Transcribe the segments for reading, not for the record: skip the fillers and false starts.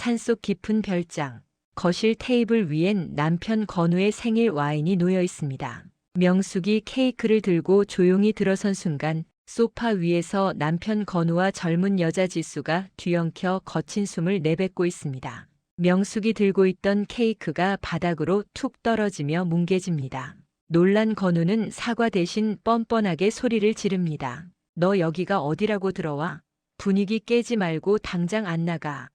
산속 깊은 별장. 거실 테이블 위엔 남편 건우의 생일 와인이 놓여 있습니다. 명숙이 케이크를 들고 조용히 들어선 순간 소파 위에서 남편 건우와 젊은 여자 지수가 뒤엉켜 거친 숨을 내뱉고 있습니다. 명숙이 들고 있던 케이크가 바닥으로 툭 떨어지며 뭉개집니다. 놀란 건우는 사과 대신 뻔뻔하게 소리를 지릅니다. 너 여기가 어디라고 들어와? 분위기 깨지 말고 당장 안 나가.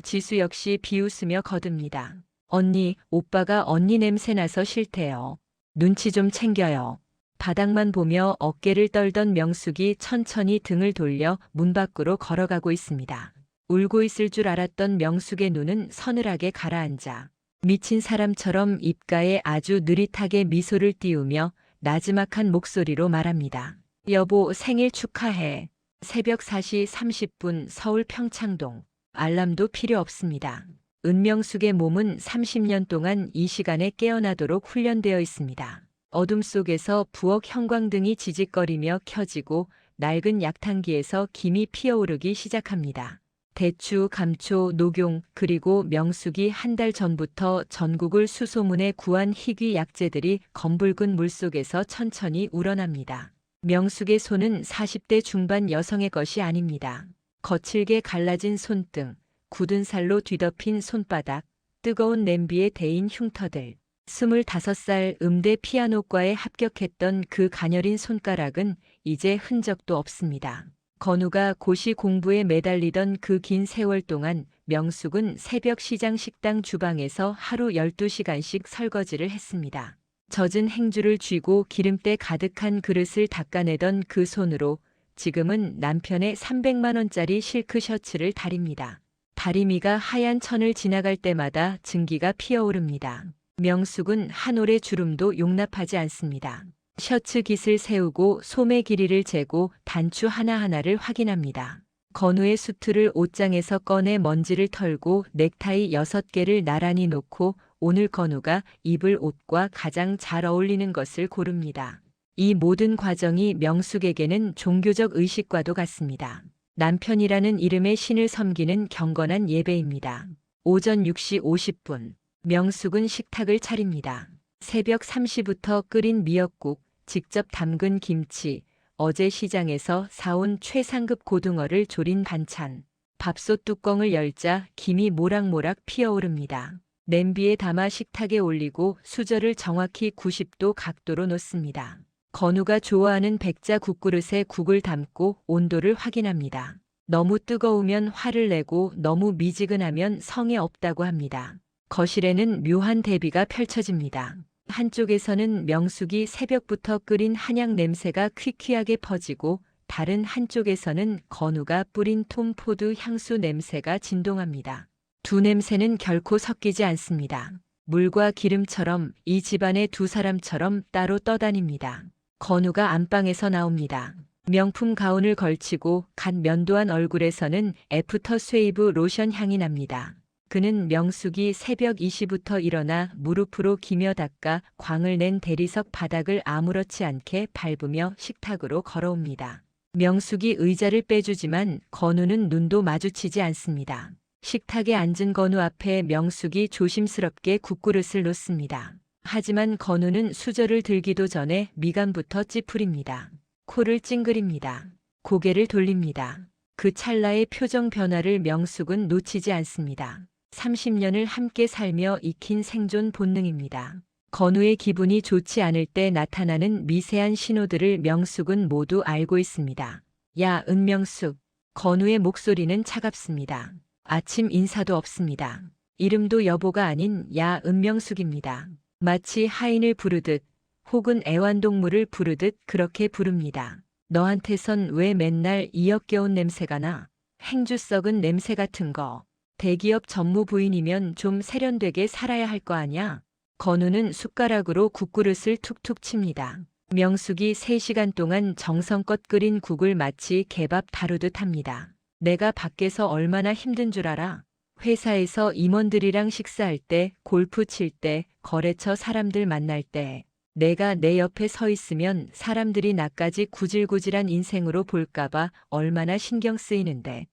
지수 역시 비웃으며 거듭니다. 언니, 오빠가 언니 냄새 나서 싫대요. 눈치 좀 챙겨요. 바닥만 보며 어깨를 떨던 명숙이 천천히 등을 돌려 문 밖으로 걸어가고 있습니다. 울고 있을 줄 알았던 명숙의 눈은 서늘하게 가라앉아 미친 사람처럼 입가에 아주 느릿하게 미소를 띄우며 나지막한 목소리로 말합니다. 여보, 생일 축하해. 새벽 4시 30분 서울 평창동. 알람도 필요 없습니다. 은명숙의 몸은 30년 동안 이 시간에 깨어나도록 훈련되어 있습니다. 어둠 속에서 부엌 형광등이 지직거리며 켜지고 낡은 약탕기에서 김이 피어오르기 시작합니다. 대추, 감초, 녹용, 그리고 명숙이 한 달 전부터 전국을 수소문해 구한 희귀 약재들이 검붉은 물속에서 천천히 우러납니다. 명숙의 손은 40대 중반 여성의 것이 아닙니다. 거칠게 갈라진 손등, 굳은 살로 뒤덮인 손바닥, 뜨거운 냄비에 데인 흉터들. 25살 음대 피아노과에 합격했던 그 가녀린 손가락은 이제 흔적도 없습니다. 건우가 고시 공부에 매달리던 그 긴 세월 동안 명숙은 새벽 시장 식당 주방에서 하루 12시간씩 설거지를 했습니다. 젖은 행주를 쥐고 기름때 가득한 그릇을 닦아내던 그 손으로 지금은 남편의 300만 원짜리 실크 셔츠를 다립니다. 다리미가 하얀 천을 지나갈 때마다 증기가 피어오릅니다. 명숙은 한 올의 주름도 용납하지 않습니다. 셔츠 깃을 세우고 소매 길이를 재고 단추 하나하나를 확인합니다. 건우의 수트를 옷장에서 꺼내 먼지를 털고 넥타이 6개를 나란히 놓고 오늘 건우가 입을 옷과 가장 잘 어울리는 것을 고릅니다. 이 모든 과정이 명숙에게는 종교적 의식과도 같습니다. 남편이라는 이름의 신을 섬기는 경건한 예배입니다. 오전 6시 50분. 명숙은 식탁을 차립니다. 새벽 3시부터 끓인 미역국, 직접 담근 김치, 어제 시장에서 사온 최상급 고등어를 조린 반찬. 밥솥 뚜껑을 열자 김이 모락모락 피어오릅니다. 냄비에 담아 식탁에 올리고 수저를 정확히 90도 각도로 놓습니다. 건우가 좋아하는 백자 국그릇에 국을 담고 온도를 확인합니다. 너무 뜨거우면 화를 내고 너무 미지근하면 성에 없다고 합니다. 거실에는 묘한 대비가 펼쳐집니다. 한쪽에서는 명숙이 새벽부터 끓인 한약 냄새가 퀴퀴하게 퍼지고 다른 한쪽에서는 건우가 뿌린 톰포드 향수 냄새가 진동합니다. 두 냄새는 결코 섞이지 않습니다. 물과 기름처럼 이 집안의 두 사람처럼 따로 떠다닙니다. 건우가 안방에서 나옵니다. 명품 가운을 걸치고 갓 면도한 얼굴에서는 애프터 쉐이브 로션 향이 납니다. 그는 명숙이 새벽 2시부터 일어나 무릎으로 기며 닦아 광을 낸 대리석 바닥을 아무렇지 않게 밟으며 식탁으로 걸어옵니다. 명숙이 의자를 빼주지만 건우는 눈도 마주치지 않습니다. 식탁에 앉은 건우 앞에 명숙이 조심스럽게 국그릇을 놓습니다. 하지만 건우는 수저를 들기도 전에 미간부터 찌푸립니다. 코를 찡그립니다. 고개를 돌립니다. 그 찰나의 표정 변화를 명숙은 놓치지 않습니다. 30년을 함께 살며 익힌 생존 본능입니다. 건우의 기분이 좋지 않을 때 나타나는 미세한 신호들을 명숙은 모두 알고 있습니다. 야, 은명숙. 건우의 목소리는 차갑습니다. 아침 인사도 없습니다. 이름도 여보가 아닌 야, 은명숙입니다. 마치 하인을 부르듯 혹은 애완동물을 부르듯 그렇게 부릅니다. 너한테선 왜 맨날 이 역겨운 냄새가 나? 행주 썩은 냄새 같은 거. 대기업 전무부인이면 좀 세련되게 살아야 할 거 아냐? 건우는 숟가락으로 국그릇을 툭툭 칩니다. 명숙이 3시간 동안 정성껏 끓인 국을 마치 개밥 다루듯 합니다. 내가 밖에서 얼마나 힘든 줄 알아? 회사에서 임원들이랑 식사할 때, 골프 칠 때, 거래처 사람들 만날 때. 내가 내 옆에 서 있으면 사람들이 나까지 구질구질한 인생으로 볼까봐 얼마나 신경 쓰이는데.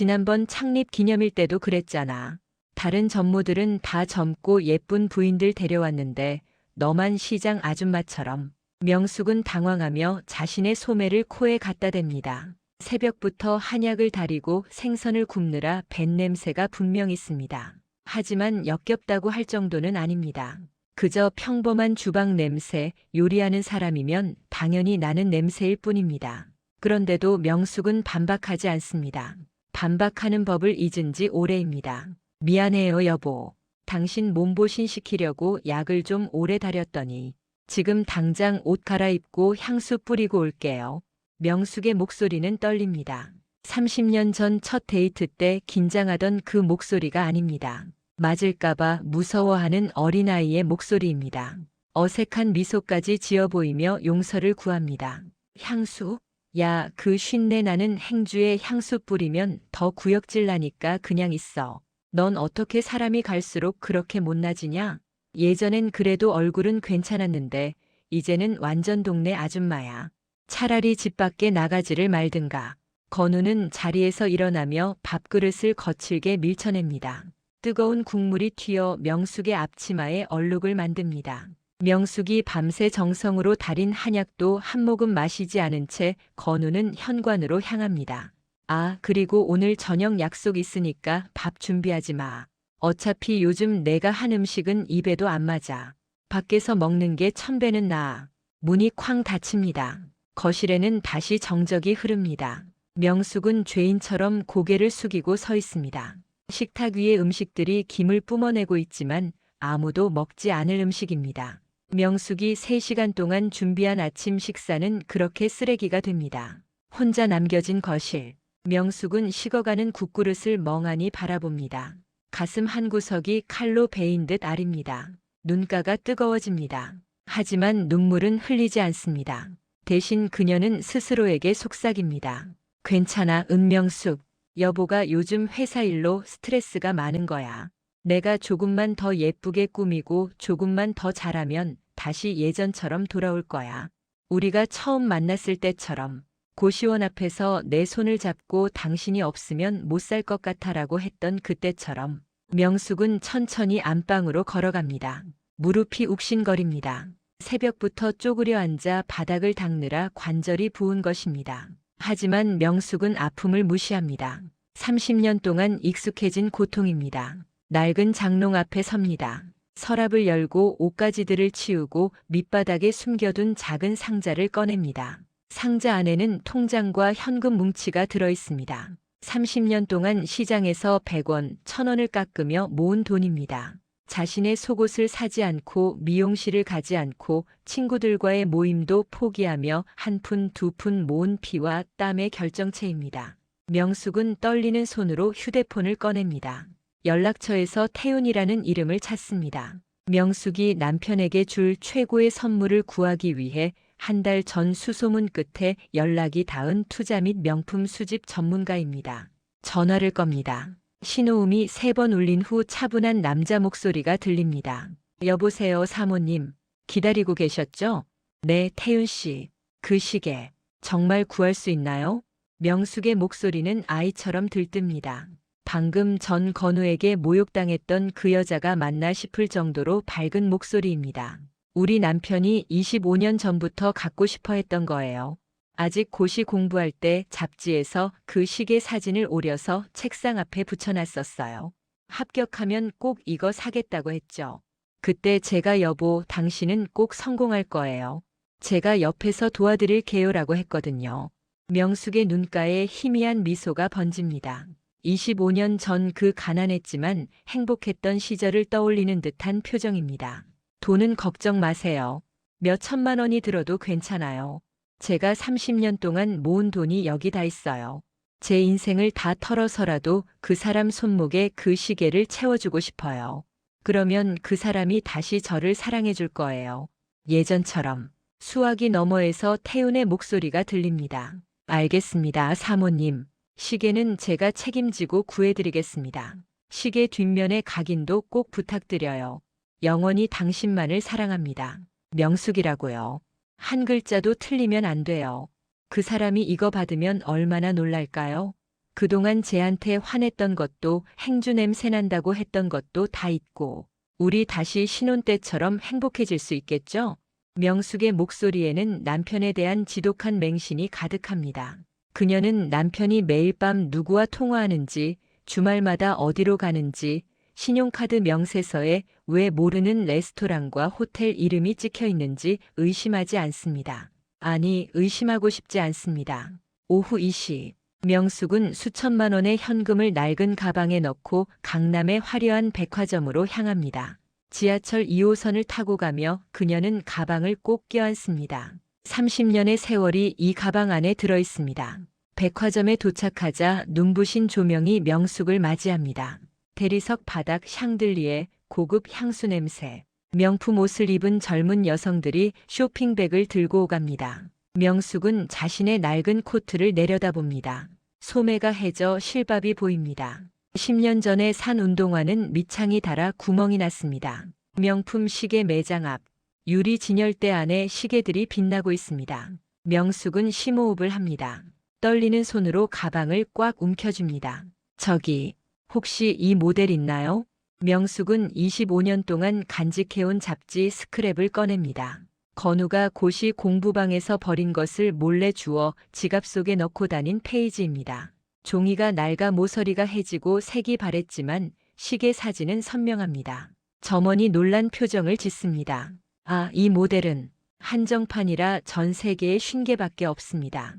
지난번 창립 기념일 때도 그랬잖아. 다른 전무들은 다 젊고 예쁜 부인들 데려왔는데 너만 시장 아줌마처럼. 명숙은 당황하며 자신의 소매를 코에 갖다 댑니다. 새벽부터 한약을 다리고 생선을 굽느라 뱃 냄새가 분명 있습니다. 하지만 역겹다고 할 정도는 아닙니다. 그저 평범한 주방 냄새, 요리하는 사람이면 당연히 나는 냄새일 뿐입니다. 그런데도 명숙은 반박하지 않습니다. 반박하는 법을 잊은 지 오래입니다. 미안해요, 여보. 당신 몸보신 시키려고 약을 좀 오래 다렸더니 지금 당장 옷 갈아입고 향수 뿌리고 올게요. 명숙의 목소리는 떨립니다. 30년 전 첫 데이트 때 긴장하던 그 목소리가 아닙니다. 맞을까봐 무서워하는 어린아이의 목소리입니다. 어색한 미소까지 지어 보이며 용서를 구합니다. 향수? 야, 그 쉰내 나는 행주에 향수 뿌리면 더 구역질 나니까 그냥 있어. 넌 어떻게 사람이 갈수록 그렇게 못나지냐? 예전엔 그래도 얼굴은 괜찮았는데 이제는 완전 동네 아줌마야. 차라리 집 밖에 나가지를 말든가. 건우는 자리에서 일어나며 밥그릇을 거칠게 밀쳐냅니다. 뜨거운 국물이 튀어 명숙의 앞치마에 얼룩을 만듭니다. 명숙이 밤새 정성으로 달인 한약도 한 모금 마시지 않은 채 건우는 현관으로 향합니다. 아, 그리고 오늘 저녁 약속 있으니까 밥 준비하지 마. 어차피 요즘 내가 한 음식은 입에도 안 맞아. 밖에서 먹는 게 천배는 나아. 문이 쾅 닫힙니다. 거실에는 다시 정적이 흐릅니다. 명숙은 죄인처럼 고개를 숙이고 서 있습니다. 식탁 위의 음식들이 김을 뿜어내고 있지만 아무도 먹지 않을 음식입니다. 명숙이 3시간 동안 준비한 아침 식사는 그렇게 쓰레기가 됩니다. 혼자 남겨진 거실. 명숙은 식어가는 국그릇을 멍하니 바라봅니다. 가슴 한구석이 칼로 베인 듯 아립니다. 눈가가 뜨거워집니다. 하지만 눈물은 흘리지 않습니다. 대신 그녀는 스스로에게 속삭입니다. 괜찮아, 은명숙. 여보가 요즘 회사 일로 스트레스가 많은 거야. 내가 조금만 더 예쁘게 꾸미고 조금만 더 잘하면 다시 예전처럼 돌아올 거야. 우리가 처음 만났을 때처럼 고시원 앞에서 내 손을 잡고 당신이 없으면 못 살 것 같아라고 했던 그때처럼. 명숙은 천천히 안방으로 걸어갑니다. 무릎이 욱신거립니다. 새벽부터 쪼그려 앉아 바닥을 닦느라 관절이 부은 것입니다. 하지만 명숙은 아픔을 무시합니다. 30년 동안 익숙해진 고통입니다. 낡은 장롱 앞에 섭니다. 서랍을 열고 옷가지들을 치우고 밑바닥에 숨겨둔 작은 상자를 꺼냅니다. 상자 안에는 통장과 현금 뭉치가 들어 있습니다. 30년 동안 시장에서 100원, 1000원을 깎으며 모은 돈입니다. 자신의 속옷을 사지 않고 미용실을 가지 않고 친구들과의 모임도 포기하며 한 푼, 두 푼 모은 피와 땀의 결정체입니다. 명숙은 떨리는 손으로 휴대폰을 꺼냅니다. 연락처에서 태훈이라는 이름을 찾습니다. 명숙이 남편에게 줄 최고의 선물을 구하기 위해 한 달 전 수소문 끝에 연락이 닿은 투자 및 명품 수집 전문가입니다. 전화를 겁니다. 신호음이 3번 울린 후 차분한 남자 목소리가 들립니다. 여보세요, 사모님. 기다리고 계셨죠? 네, 태윤 씨. 그 시계 정말 구할 수 있나요? 명숙의 목소리는 아이처럼 들뜹니다. 방금 전 건우에게 모욕당했던 그 여자가 맞나 싶을 정도로 밝은 목소리입니다. 우리 남편이 25년 전부터 갖고 싶어 했던 거예요. 아직 고시 공부할 때 잡지에서 그 시계 사진을 오려서 책상 앞에 붙여놨었어요. 합격하면 꼭 이거 사겠다고 했죠. 그때 제가 여보, 당신은 꼭 성공할 거예요. 제가 옆에서 도와드릴게요라고 했거든요. 명숙의 눈가에 희미한 미소가 번집니다. 25년 전 그 가난했지만 행복했던 시절을 떠올리는 듯한 표정입니다. 돈은 걱정 마세요. 몇 천만 원이 들어도 괜찮아요. 제가 30년 동안 모은 돈이 여기 다 있어요. 제 인생을 다 털어서라도 그 사람 손목에 그 시계를 채워주고 싶어요. 그러면 그 사람이 다시 저를 사랑해 줄 거예요. 예전처럼. 수화기 너머에서 태훈의 목소리가 들립니다. 알겠습니다, 사모님. 시계는 제가 책임지고 구해드리겠습니다. 시계 뒷면의 각인도 꼭 부탁드려요. 영원히 당신만을 사랑합니다. 명숙이라고요. 한 글자도 틀리면 안 돼요. 그 사람이 이거 받으면 얼마나 놀랄까요? 그동안 쟤한테 화냈던 것도 행주 냄새 난다고 했던 것도 다 잊고 우리 다시 신혼 때처럼 행복해질 수 있겠죠? 명숙의 목소리에는 남편에 대한 지독한 맹신이 가득합니다. 그녀는 남편이 매일 밤 누구와 통화하는지, 주말마다 어디로 가는지, 신용카드 명세서에 왜 모르는 레스토랑과 호텔 이름이 찍혀 있는지 의심하지 않습니다. 아니, 의심하고 싶지 않습니다. 오후 2시. 명숙은 수천만 원의 현금을 낡은 가방에 넣고 강남의 화려한 백화점으로 향합니다. 지하철 2호선을 타고 가며 그녀는 가방을 꼭 껴안습니다. 30년의 세월이 이 가방 안에 들어 있습니다. 백화점에 도착하자 눈부신 조명이 명숙을 맞이합니다. 대리석 바닥 샹들리에 고급 향수 냄새. 명품 옷을 입은 젊은 여성들이 쇼핑백을 들고 오갑니다. 명숙은 자신의 낡은 코트를 내려다봅니다. 소매가 해져 실밥이 보입니다. 10년 전에 산 운동화는 밑창이 닳아 구멍이 났습니다. 명품 시계 매장 앞. 유리 진열대 안에 시계들이 빛나고 있습니다. 명숙은 심호흡을 합니다. 떨리는 손으로 가방을 꽉 움켜줍니다. 저기, 혹시 이 모델 있나요? 명숙은 25년 동안 간직해온 잡지 스크랩을 꺼냅니다. 건우가 고시 공부방에서 버린 것을 몰래 주워 지갑 속에 넣고 다닌 페이지입니다. 종이가 낡아 모서리가 해지고 색이 바랬지만 시계 사진은 선명합니다. 점원이 놀란 표정을 짓습니다. 아, 이 모델은 한정판이라 전 세계에 50개밖에 없습니다.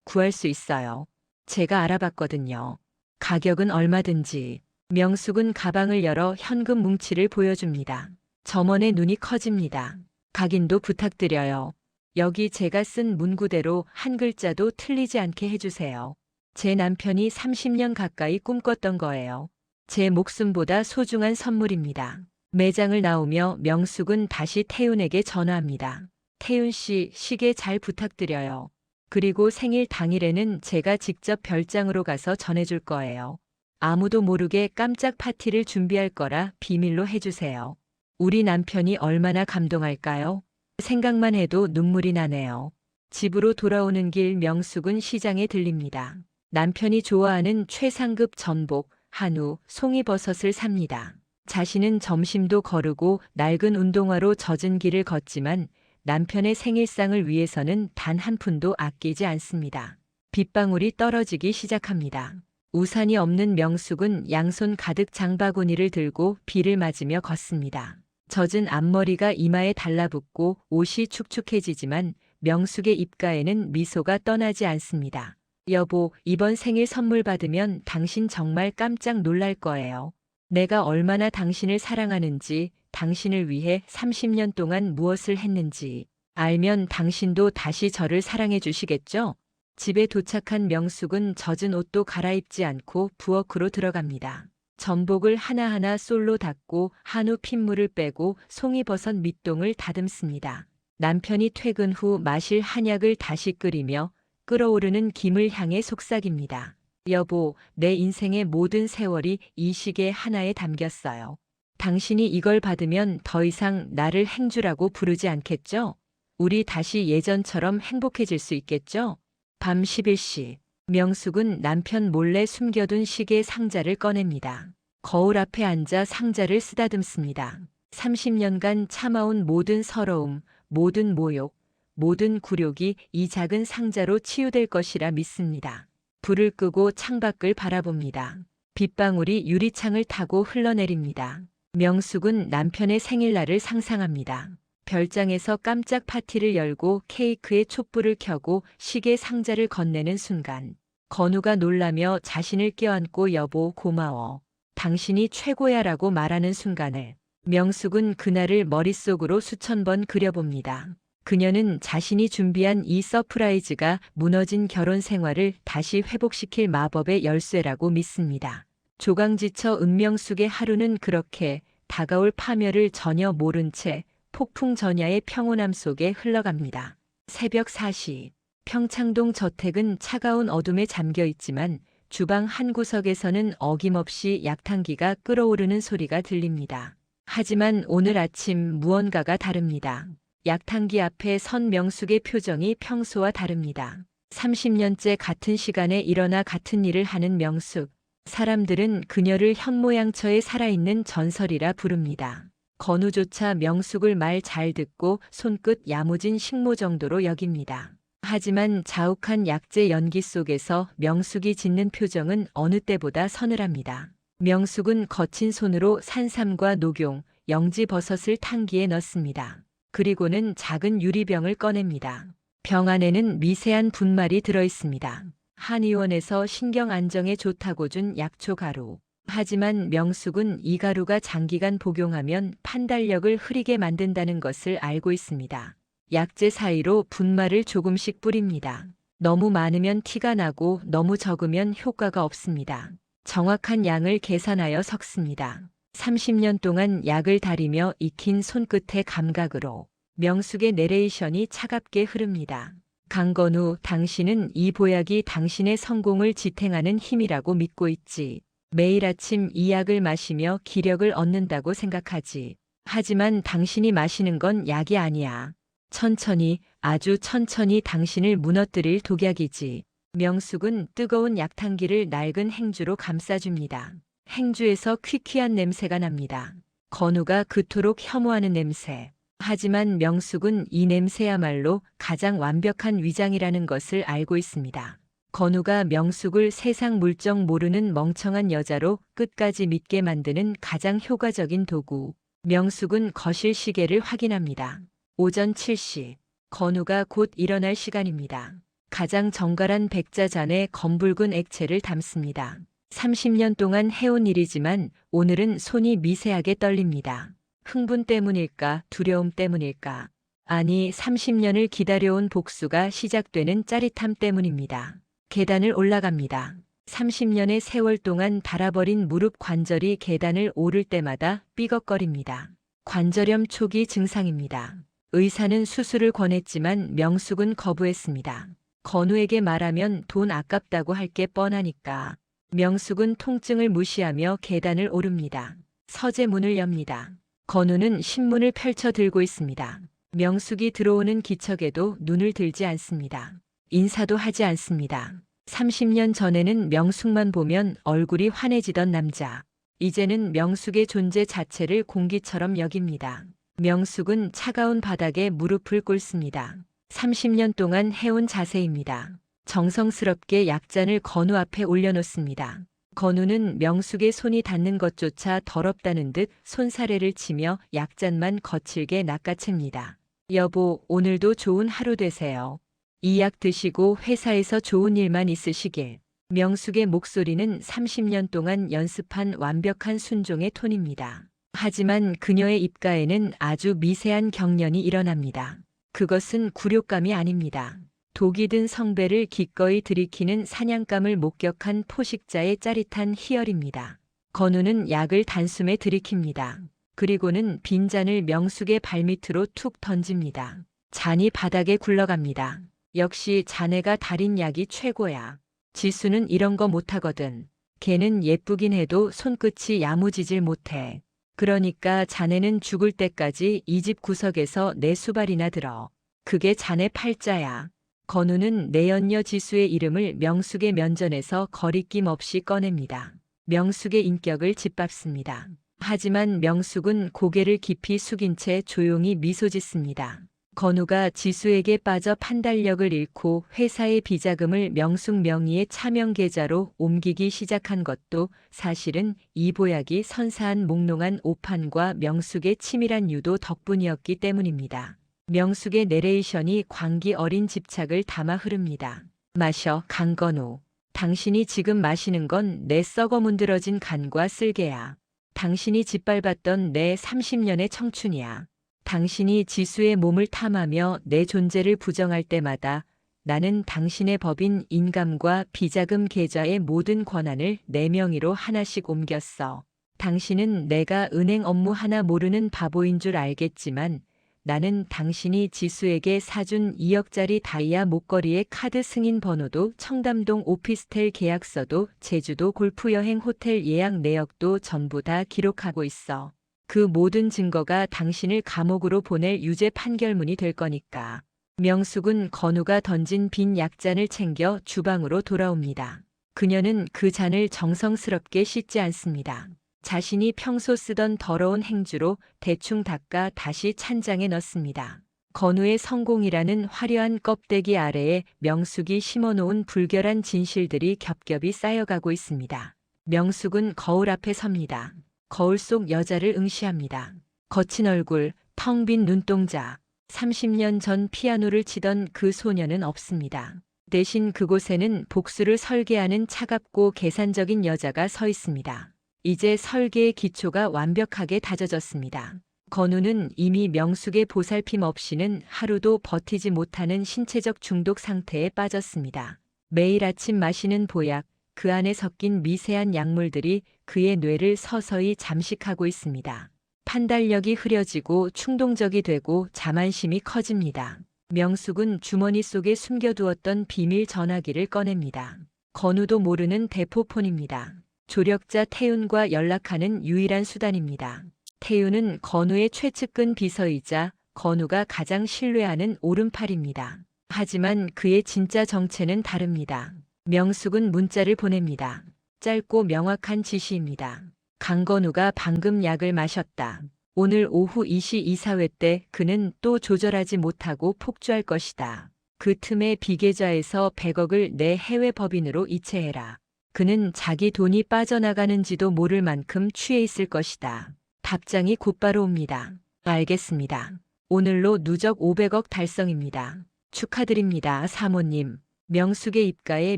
구할 수 있어요. 제가 알아봤거든요. 가격은 얼마든지. 명숙은 가방을 열어 현금 뭉치를 보여줍니다. 점원의 눈이 커집니다. 각인도 부탁드려요. 여기 제가 쓴 문구대로 한 글자도 틀리지 않게 해주세요. 제 남편이 30년 가까이 꿈꿨던 거예요. 제 목숨보다 소중한 선물입니다. 매장을 나오며 명숙은 다시 태윤에게 전화합니다. 태윤 씨, 시계 잘 부탁드려요. 그리고 생일 당일에는 제가 직접 별장으로 가서 전해줄 거예요. 아무도 모르게 깜짝 파티를 준비할 거라 비밀로 해주세요. 우리 남편이 얼마나 감동할까요? 생각만 해도 눈물이 나네요. 집으로 돌아오는 길 명숙은 시장에 들립니다. 남편이 좋아하는 최상급 전복, 한우, 송이버섯을 삽니다. 자신은 점심도 거르고 낡은 운동화로 젖은 길을 걷지만 남편의 생일상을 위해서는 단 한 푼도 아끼지 않습니다. 빗방울이 떨어지기 시작합니다. 우산이 없는 명숙은 양손 가득 장바구니를 들고 비를 맞으며 걷습니다. 젖은 앞머리가 이마에 달라붙고 옷이 축축해지지만 명숙의 입가에는 미소가 떠나지 않습니다. 여보, 이번 생일 선물 받으면 당신 정말 깜짝 놀랄 거예요. 내가 얼마나 당신을 사랑하는지, 당신을 위해 30년 동안 무엇을 했는지 알면 당신도 다시 저를 사랑해 주시겠죠? 집에 도착한 명숙은 젖은 옷도 갈아입지 않고 부엌으로 들어갑니다. 전복을 하나하나 쏠로 닦고 한우 핏물을 빼고 송이버섯 밑동을 다듬습니다. 남편이 퇴근 후 마실 한약을 다시 끓이며 끓어오르는 김을 향해 속삭입니다. 여보, 내 인생의 모든 세월이 이 시계 하나에 담겼어요. 당신이 이걸 받으면 더 이상 나를 행주라고 부르지 않겠죠? 우리 다시 예전처럼 행복해질 수 있겠죠? 밤 11시. 명숙은 남편 몰래 숨겨둔 시계 상자를 꺼냅니다. 거울 앞에 앉아 상자를 쓰다듬습니다. 30년간 참아온 모든 서러움, 모든 모욕, 모든 굴욕이 이 작은 상자로 치유될 것이라 믿습니다. 불을 끄고 창밖을 바라봅니다. 빗방울이 유리창을 타고 흘러내립니다. 명숙은 남편의 생일날을 상상합니다. 별장에서 깜짝 파티를 열고 케이크에 촛불을 켜고 시계 상자를 건네는 순간 건우가 놀라며 자신을 껴안고 여보 고마워. 당신이 최고야 라고 말하는 순간을 명숙은 그날을 머릿속으로 수천 번 그려봅니다. 그녀는 자신이 준비한 이 서프라이즈가 무너진 결혼 생활을 다시 회복시킬 마법의 열쇠라고 믿습니다. 조강지처 은명숙의 하루는 그렇게 다가올 파멸을 전혀 모른 채 폭풍 전야의 평온함 속에 흘러갑니다. 새벽 4시. 평창동 저택은 차가운 어둠에 잠겨 있지만 주방 한 구석에서는 어김없이 약탕기가 끓어오르는 소리가 들립니다. 하지만 오늘 아침 무언가가 다릅니다. 약탕기 앞에 선 명숙의 표정이 평소와 다릅니다. 30년째 같은 시간에 일어나 같은 일을 하는 명숙. 사람들은 그녀를 현모양처에 살아있는 전설이라 부릅니다. 건우조차 명숙을 말 잘 듣고 손끝 야무진 식모 정도로 여깁니다. 하지만 자욱한 약재 연기 속에서 명숙이 짓는 표정은 어느 때보다 서늘합니다. 명숙은 거친 손으로 산삼과 녹용, 영지버섯을 탕기에 넣습니다. 그리고는 작은 유리병을 꺼냅니다. 병 안에는 미세한 분말이 들어있습니다. 한의원에서 신경 안정에 좋다고 준 약초 가루. 하지만 명숙은 이 가루가 장기간 복용하면 판단력을 흐리게 만든다는 것을 알고 있습니다. 약재 사이로 분말을 조금씩 뿌립니다. 너무 많으면 티가 나고 너무 적으면 효과가 없습니다. 정확한 양을 계산하여 섞습니다. 30년 동안 약을 다리며 익힌 손끝의 감각으로 명숙의 내레이션이 차갑게 흐릅니다. 강건우, 당신은 이 보약이 당신의 성공을 지탱하는 힘이라고 믿고 있지. 매일 아침 이 약을 마시며 기력을 얻는다고 생각하지. 하지만 당신이 마시는 건 약이 아니야. 천천히, 아주 천천히 당신을 무너뜨릴 독약이지. 명숙은 뜨거운 약탕기를 낡은 행주로 감싸줍니다. 행주에서 퀴퀴한 냄새가 납니다. 건우가 그토록 혐오하는 냄새. 하지만 명숙은 이 냄새야말로 가장 완벽한 위장이라는 것을 알고 있습니다. 건우가 명숙을 세상 물정 모르는 멍청한 여자로 끝까지 믿게 만드는 가장 효과적인 도구. 명숙은 거실 시계를 확인합니다. 오전 7시. 건우가 곧 일어날 시간입니다. 가장 정갈한 백자잔에 검붉은 액체를 담습니다. 30년 동안 해온 일이지만 오늘은 손이 미세하게 떨립니다. 흥분 때문일까, 두려움 때문일까? 아니, 30년을 기다려온 복수가 시작되는 짜릿함 때문입니다. 계단을 올라갑니다. 30년의 세월 동안 닳아버린 무릎 관절이 계단을 오를 때마다 삐걱거립니다. 관절염 초기 증상입니다. 의사는 수술을 권했지만 명숙은 거부했습니다. 건우에게 말하면 돈 아깝다고 할 게 뻔하니까. 명숙은 통증을 무시하며 계단을 오릅니다. 서재 문을 엽니다. 건우는 신문을 펼쳐 들고 있습니다. 명숙이 들어오는 기척에도 눈을 들지 않습니다. 인사도 하지 않습니다. 30년 전에는 명숙만 보면 얼굴이 환해지던 남자. 이제는 명숙의 존재 자체를 공기처럼 여깁니다. 명숙은 차가운 바닥에 무릎을 꿇습니다. 30년 동안 해온 자세입니다. 정성스럽게 약잔을 건우 앞에 올려놓습니다. 건우는 명숙의 손이 닿는 것조차 더럽다는 듯 손사래를 치며 약잔만 거칠게 낚아챕니다. 여보, 오늘도 좋은 하루 되세요. 이 약 드시고 회사에서 좋은 일만 있으시길. 명숙의 목소리는 30년 동안 연습한 완벽한 순종의 톤입니다. 하지만 그녀의 입가에는 아주 미세한 경련이 일어납니다. 그것은 굴욕감이 아닙니다. 독이 든 성배를 기꺼이 들이키는 사냥감을 목격한 포식자의 짜릿한 희열입니다. 건우는 약을 단숨에 들이킵니다. 그리고는 빈잔을 명숙의 발밑으로 툭 던집니다. 잔이 바닥에 굴러갑니다. 역시 자네가 달인 약이 최고야. 지수는 이런 거 못하거든. 걔는 예쁘긴 해도 손끝이 야무지질 못해. 그러니까 자네는 죽을 때까지 이 집 구석에서 내 수발이나 들어. 그게 자네 팔자야. 건우는 내연녀 지수의 이름을 명숙의 면전에서 거리낌 없이 꺼냅니다. 명숙의 인격을 짓밟습니다. 하지만 명숙은 고개를 깊이 숙인 채 조용히 미소 짓습니다. 건우가 지수에게 빠져 판단력을 잃고 회사의 비자금을 명숙 명의의 차명 계좌로 옮기기 시작한 것도 사실은 이 보약이 선사한 몽롱한 오판과 명숙의 치밀한 유도 덕분이었기 때문입니다. 명숙의 내레이션이 광기 어린 집착을 담아 흐릅니다. 마셔, 강건우. 당신이 지금 마시는 건 내 썩어 문드러진 간과 쓸개야. 당신이 짓밟았던 내 30년의 청춘이야. 당신이 지수의 몸을 탐하며 내 존재를 부정할 때마다 나는 당신의 법인 인감과 비자금 계좌의 모든 권한을 내 명의로 하나씩 옮겼어. 당신은 내가 은행 업무 하나 모르는 바보인 줄 알겠지만 나는 당신이 지수에게 사준 2억짜리 다이아 목걸이의 카드 승인 번호도 청담동 오피스텔 계약서도 제주도 골프여행 호텔 예약 내역도 전부 다 기록하고 있어. 그 모든 증거가 당신을 감옥으로 보낼 유죄 판결문이 될 거니까. 명숙은 건우가 던진 빈 약잔을 챙겨 주방으로 돌아옵니다. 그녀는 그 잔을 정성스럽게 씻지 않습니다. 자신이 평소 쓰던 더러운 행주로 대충 닦아 다시 찬장에 넣습니다. 건우의 성공이라는 화려한 껍데기 아래에 명숙이 심어놓은 불결한 진실들이 겹겹이 쌓여가고 있습니다. 명숙은 거울 앞에 섭니다. 거울 속 여자를 응시합니다. 거친 얼굴, 텅 빈 눈동자, 30년 전 피아노를 치던 그 소녀는 없습니다. 대신 그곳에는 복수를 설계하는 차갑고 계산적인 여자가 서 있습니다. 이제 설계의 기초가 완벽하게 다져졌습니다. 건우는 이미 명숙의 보살핌 없이는 하루도 버티지 못하는 신체적 중독 상태에 빠졌습니다. 매일 아침 마시는 보약, 그 안에 섞인 미세한 약물들이 그의 뇌를 서서히 잠식하고 있습니다. 판단력이 흐려지고 충동적이 되고 자만심이 커집니다. 명숙은 주머니 속에 숨겨두었던 비밀 전화기를 꺼냅니다. 건우도 모르는 대포폰입니다. 조력자 태윤과 연락하는 유일한 수단입니다. 태윤은 건우의 최측근 비서이자 건우가 가장 신뢰하는 오른팔입니다. 하지만 그의 진짜 정체는 다릅니다. 명숙은 문자를 보냅니다. 짧고 명확한 지시입니다. 강건우가 방금 약을 마셨다. 오늘 오후 2시 이사회 때 그는 또 조절하지 못하고 폭주할 것이다. 그 틈에 비계좌에서 100억을 내 해외 법인으로 이체해라. 그는 자기 돈이 빠져나가는지도 모를 만큼 취해 있을 것이다. 답장이 곧바로 옵니다. 알겠습니다. 오늘로 누적 500억 달성입니다. 축하드립니다, 사모님. 명숙의 입가에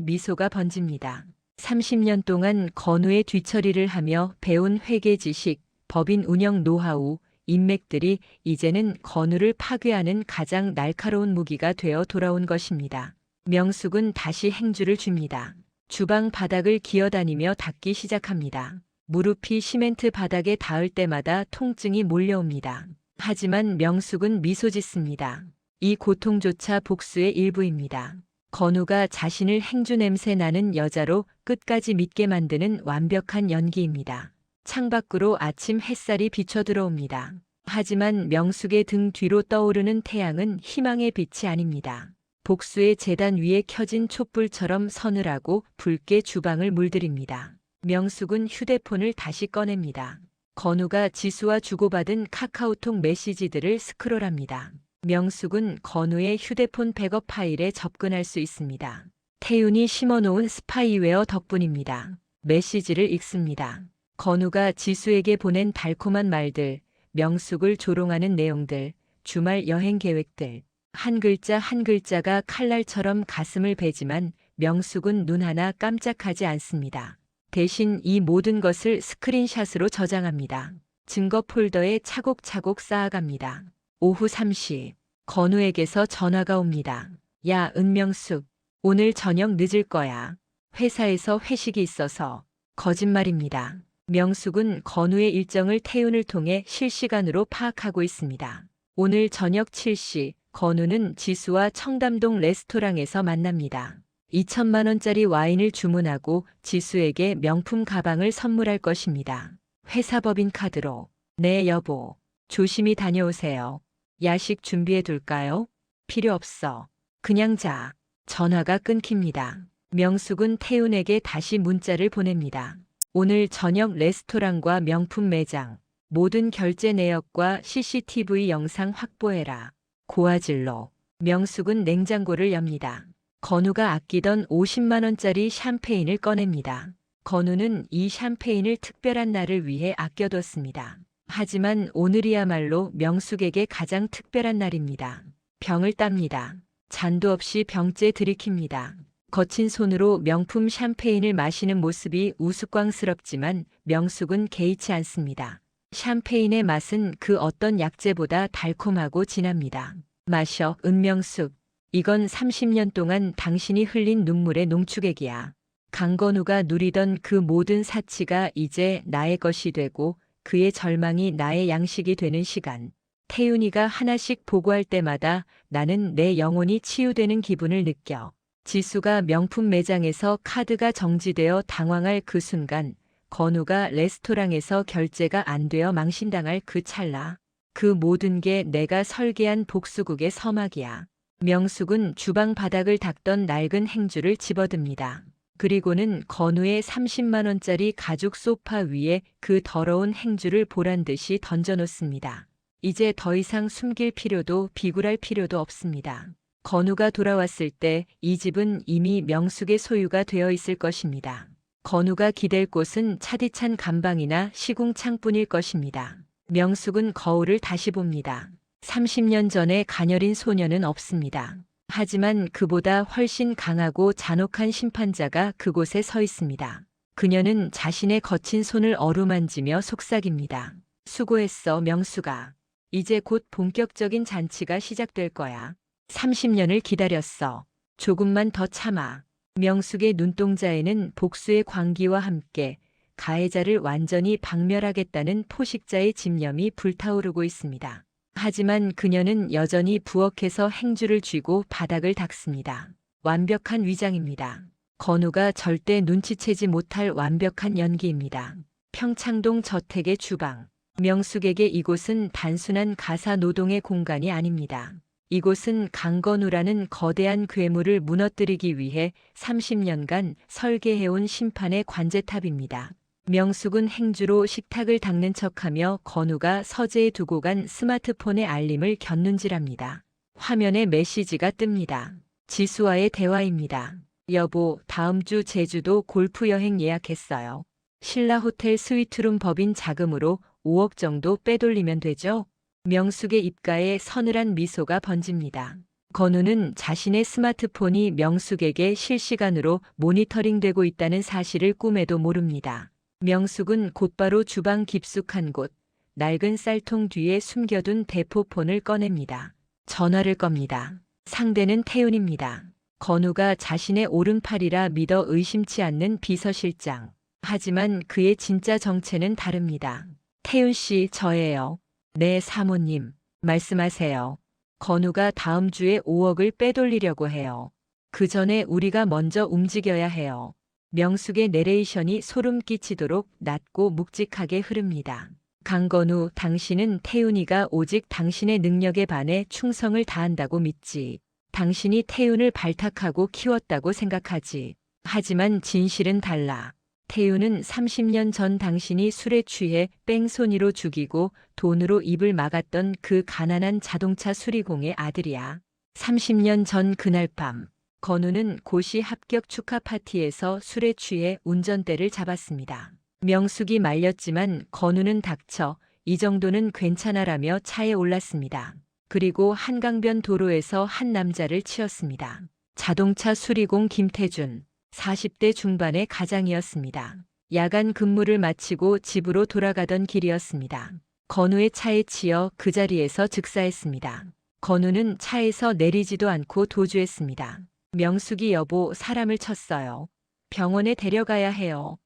미소가 번집니다. 30년 동안 건우의 뒤처리를 하며 배운 회계 지식, 법인 운영 노하우, 인맥들이 이제는 건우를 파괴하는 가장 날카로운 무기가 되어 돌아온 것입니다. 명숙은 다시 행주를 줍니다. 주방 바닥을 기어다니며 닦기 시작합니다. 무릎이 시멘트 바닥에 닿을 때마다 통증이 몰려옵니다. 하지만 명숙은 미소 짓습니다. 이 고통조차 복수의 일부입니다. 건우가 자신을 행주 냄새 나는 여자로 끝까지 믿게 만드는 완벽한 연기입니다. 창밖으로 아침 햇살이 비쳐 들어옵니다. 하지만 명숙의 등 뒤로 떠오르는 태양은 희망의 빛이 아닙니다. 복수의 제단 위에 켜진 촛불처럼 서늘하고 붉게 주방을 물들입니다. 명숙은 휴대폰을 다시 꺼냅니다. 건우가 지수와 주고받은 카카오톡 메시지들을 스크롤합니다. 명숙은 건우의 휴대폰 백업 파일에 접근할 수 있습니다. 태윤이 심어놓은 스파이웨어 덕분입니다. 메시지를 읽습니다. 건우가 지수에게 보낸 달콤한 말들, 명숙을 조롱하는 내용들, 주말 여행 계획들. 한 글자 한 글자가 칼날처럼 가슴을 베지만 명숙은 눈 하나 깜짝하지 않습니다. 대신 이 모든 것을 스크린샷으로 저장합니다. 증거 폴더에 차곡차곡 쌓아갑니다. 오후 3시, 건우에게서 전화가 옵니다. 야, 은명숙. 오늘 저녁 늦을 거야. 회사에서 회식이 있어서. 거짓말입니다. 명숙은 건우의 일정을 태윤을 통해 실시간으로 파악하고 있습니다. 오늘 저녁 7시, 건우는 지수와 청담동 레스토랑에서 만납니다. 2천만 원짜리 와인을 주문하고 지수에게 명품 가방을 선물할 것입니다. 회사 법인 카드로. 네, 여보. 조심히 다녀오세요. 야식 준비해 둘까요? 필요 없어. 그냥 자. 전화가 끊깁니다. 명숙은 태윤에게 다시 문자를 보냅니다. 오늘 저녁 레스토랑과 명품 매장, 모든 결제 내역과 CCTV 영상 확보해라. 고화질로. 명숙은 냉장고를 엽니다. 건우가 아끼던 50만 원짜리 샴페인을 꺼냅니다. 건우는 이 샴페인을 특별한 날을 위해 아껴뒀습니다. 하지만 오늘이야말로 명숙에게 가장 특별한 날입니다. 병을 땁니다. 잔도 없이 병째 들이킵니다. 거친 손으로 명품 샴페인을 마시는 모습이 우스꽝스럽지만 명숙은 개의치 않습니다. 샴페인의 맛은 그 어떤 약재보다 달콤하고 진합니다. 마셔, 은명숙. 이건 30년 동안 당신이 흘린 눈물의 농축액이야. 강건우가 누리던 그 모든 사치가 이제 나의 것이 되고 그의 절망이 나의 양식이 되는 시간. 태윤이가 하나씩 보고할 때마다 나는 내 영혼이 치유되는 기분을 느껴. 지수가 명품 매장에서 카드가 정지되어 당황할 그 순간, 건우가 레스토랑에서 결제가 안 되어 망신당할 그 찰나. 그 모든 게 내가 설계한 복수국의 서막이야. 명숙은 주방 바닥을 닦던 낡은 행주를 집어듭니다. 그리고는 건우의 30만 원짜리 가죽 소파 위에 그 더러운 행주를 보란 듯이 던져놓습니다. 이제 더 이상 숨길 필요도 비굴할 필요도 없습니다. 건우가 돌아왔을 때 이 집은 이미 명숙의 소유가 되어 있을 것입니다. 건우가 기댈 곳은 차디찬 감방이나 시궁창뿐일 것입니다. 명숙은 거울을 다시 봅니다. 30년 전의 가녀린 소녀는 없습니다. 하지만 그보다 훨씬 강하고 잔혹한 심판자가 그곳에 서 있습니다. 그녀는 자신의 거친 손을 어루만지며 속삭입니다. 수고했어, 명숙아. 이제 곧 본격적인 잔치가 시작될 거야. 30년을 기다렸어. 조금만 더 참아. 명숙의 눈동자에는 복수의 광기와 함께 가해자를 완전히 박멸하겠다는 포식자의 집념이 불타오르고 있습니다. 하지만 그녀는 여전히 부엌에서 행주를 쥐고 바닥을 닦습니다. 완벽한 위장입니다. 건우가 절대 눈치채지 못할 완벽한 연기입니다. 평창동 저택의 주방. 명숙에게 이곳은 단순한 가사 노동의 공간이 아닙니다. 이곳은 강건우라는 거대한 괴물을 무너뜨리기 위해 30년간 설계해온 심판의 관제탑입니다. 명숙은 행주로 식탁을 닦는 척하며 건우가 서재에 두고 간 스마트폰의 알림을 곁눈질합니다. 화면에 메시지가 뜹니다. 지수와의 대화입니다. 여보, 다음 주 제주도 골프 여행 예약했어요. 신라 호텔 스위트룸 법인 자금으로 5억 정도 빼돌리면 되죠? 명숙의 입가에 서늘한 미소가 번집니다. 건우는 자신의 스마트폰이 명숙에게 실시간으로 모니터링되고 있다는 사실을 꿈에도 모릅니다. 명숙은 곧바로 주방 깊숙한 곳, 낡은 쌀통 뒤에 숨겨둔 대포폰을 꺼냅니다. 전화를 겁니다. 상대는 태윤입니다. 건우가 자신의 오른팔이라 믿어 의심치 않는 비서실장. 하지만 그의 진짜 정체는 다릅니다. 태윤 씨, 저예요. 네, 사모님. 말씀하세요. 건우가 다음 주에 5억을 빼돌리려고 해요. 그 전에 우리가 먼저 움직여야 해요. 명숙의 내레이션이 소름 끼치도록 낮고 묵직하게 흐릅니다. 강건우, 당신은 태윤이가 오직 당신의 능력에 반해 충성을 다한다고 믿지. 당신이 태윤을 발탁하고 키웠다고 생각하지. 하지만 진실은 달라. 태윤은 30년 전 당신이 술에 취해 뺑소니로 죽이고 돈으로 입을 막았던 그 가난한 자동차 수리공의 아들이야. 30년 전 그날 밤, 건우는 고시 합격 축하 파티에서 술에 취해 운전대를 잡았습니다. 명숙이 말렸지만 건우는 닥쳐 이 정도는 괜찮아라며 차에 올랐습니다. 그리고 한강변 도로에서 한 남자를 치었습니다. 자동차 수리공 김태준. 40대 중반의 가장이었습니다. 야간 근무를 마치고 집으로 돌아가던 길이었습니다. 건우의 차에 치여 그 자리에서 즉사했습니다. 건우는 차에서 내리지도 않고 도주했습니다. 명숙이 여보, 사람을 쳤어요. 병원에 데려가야 해요.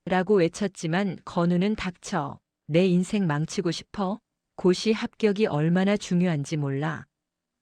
라고 외쳤지만 건우는 닥쳐. 내 인생 망치고 싶어? 고시 합격이 얼마나 중요한지 몰라.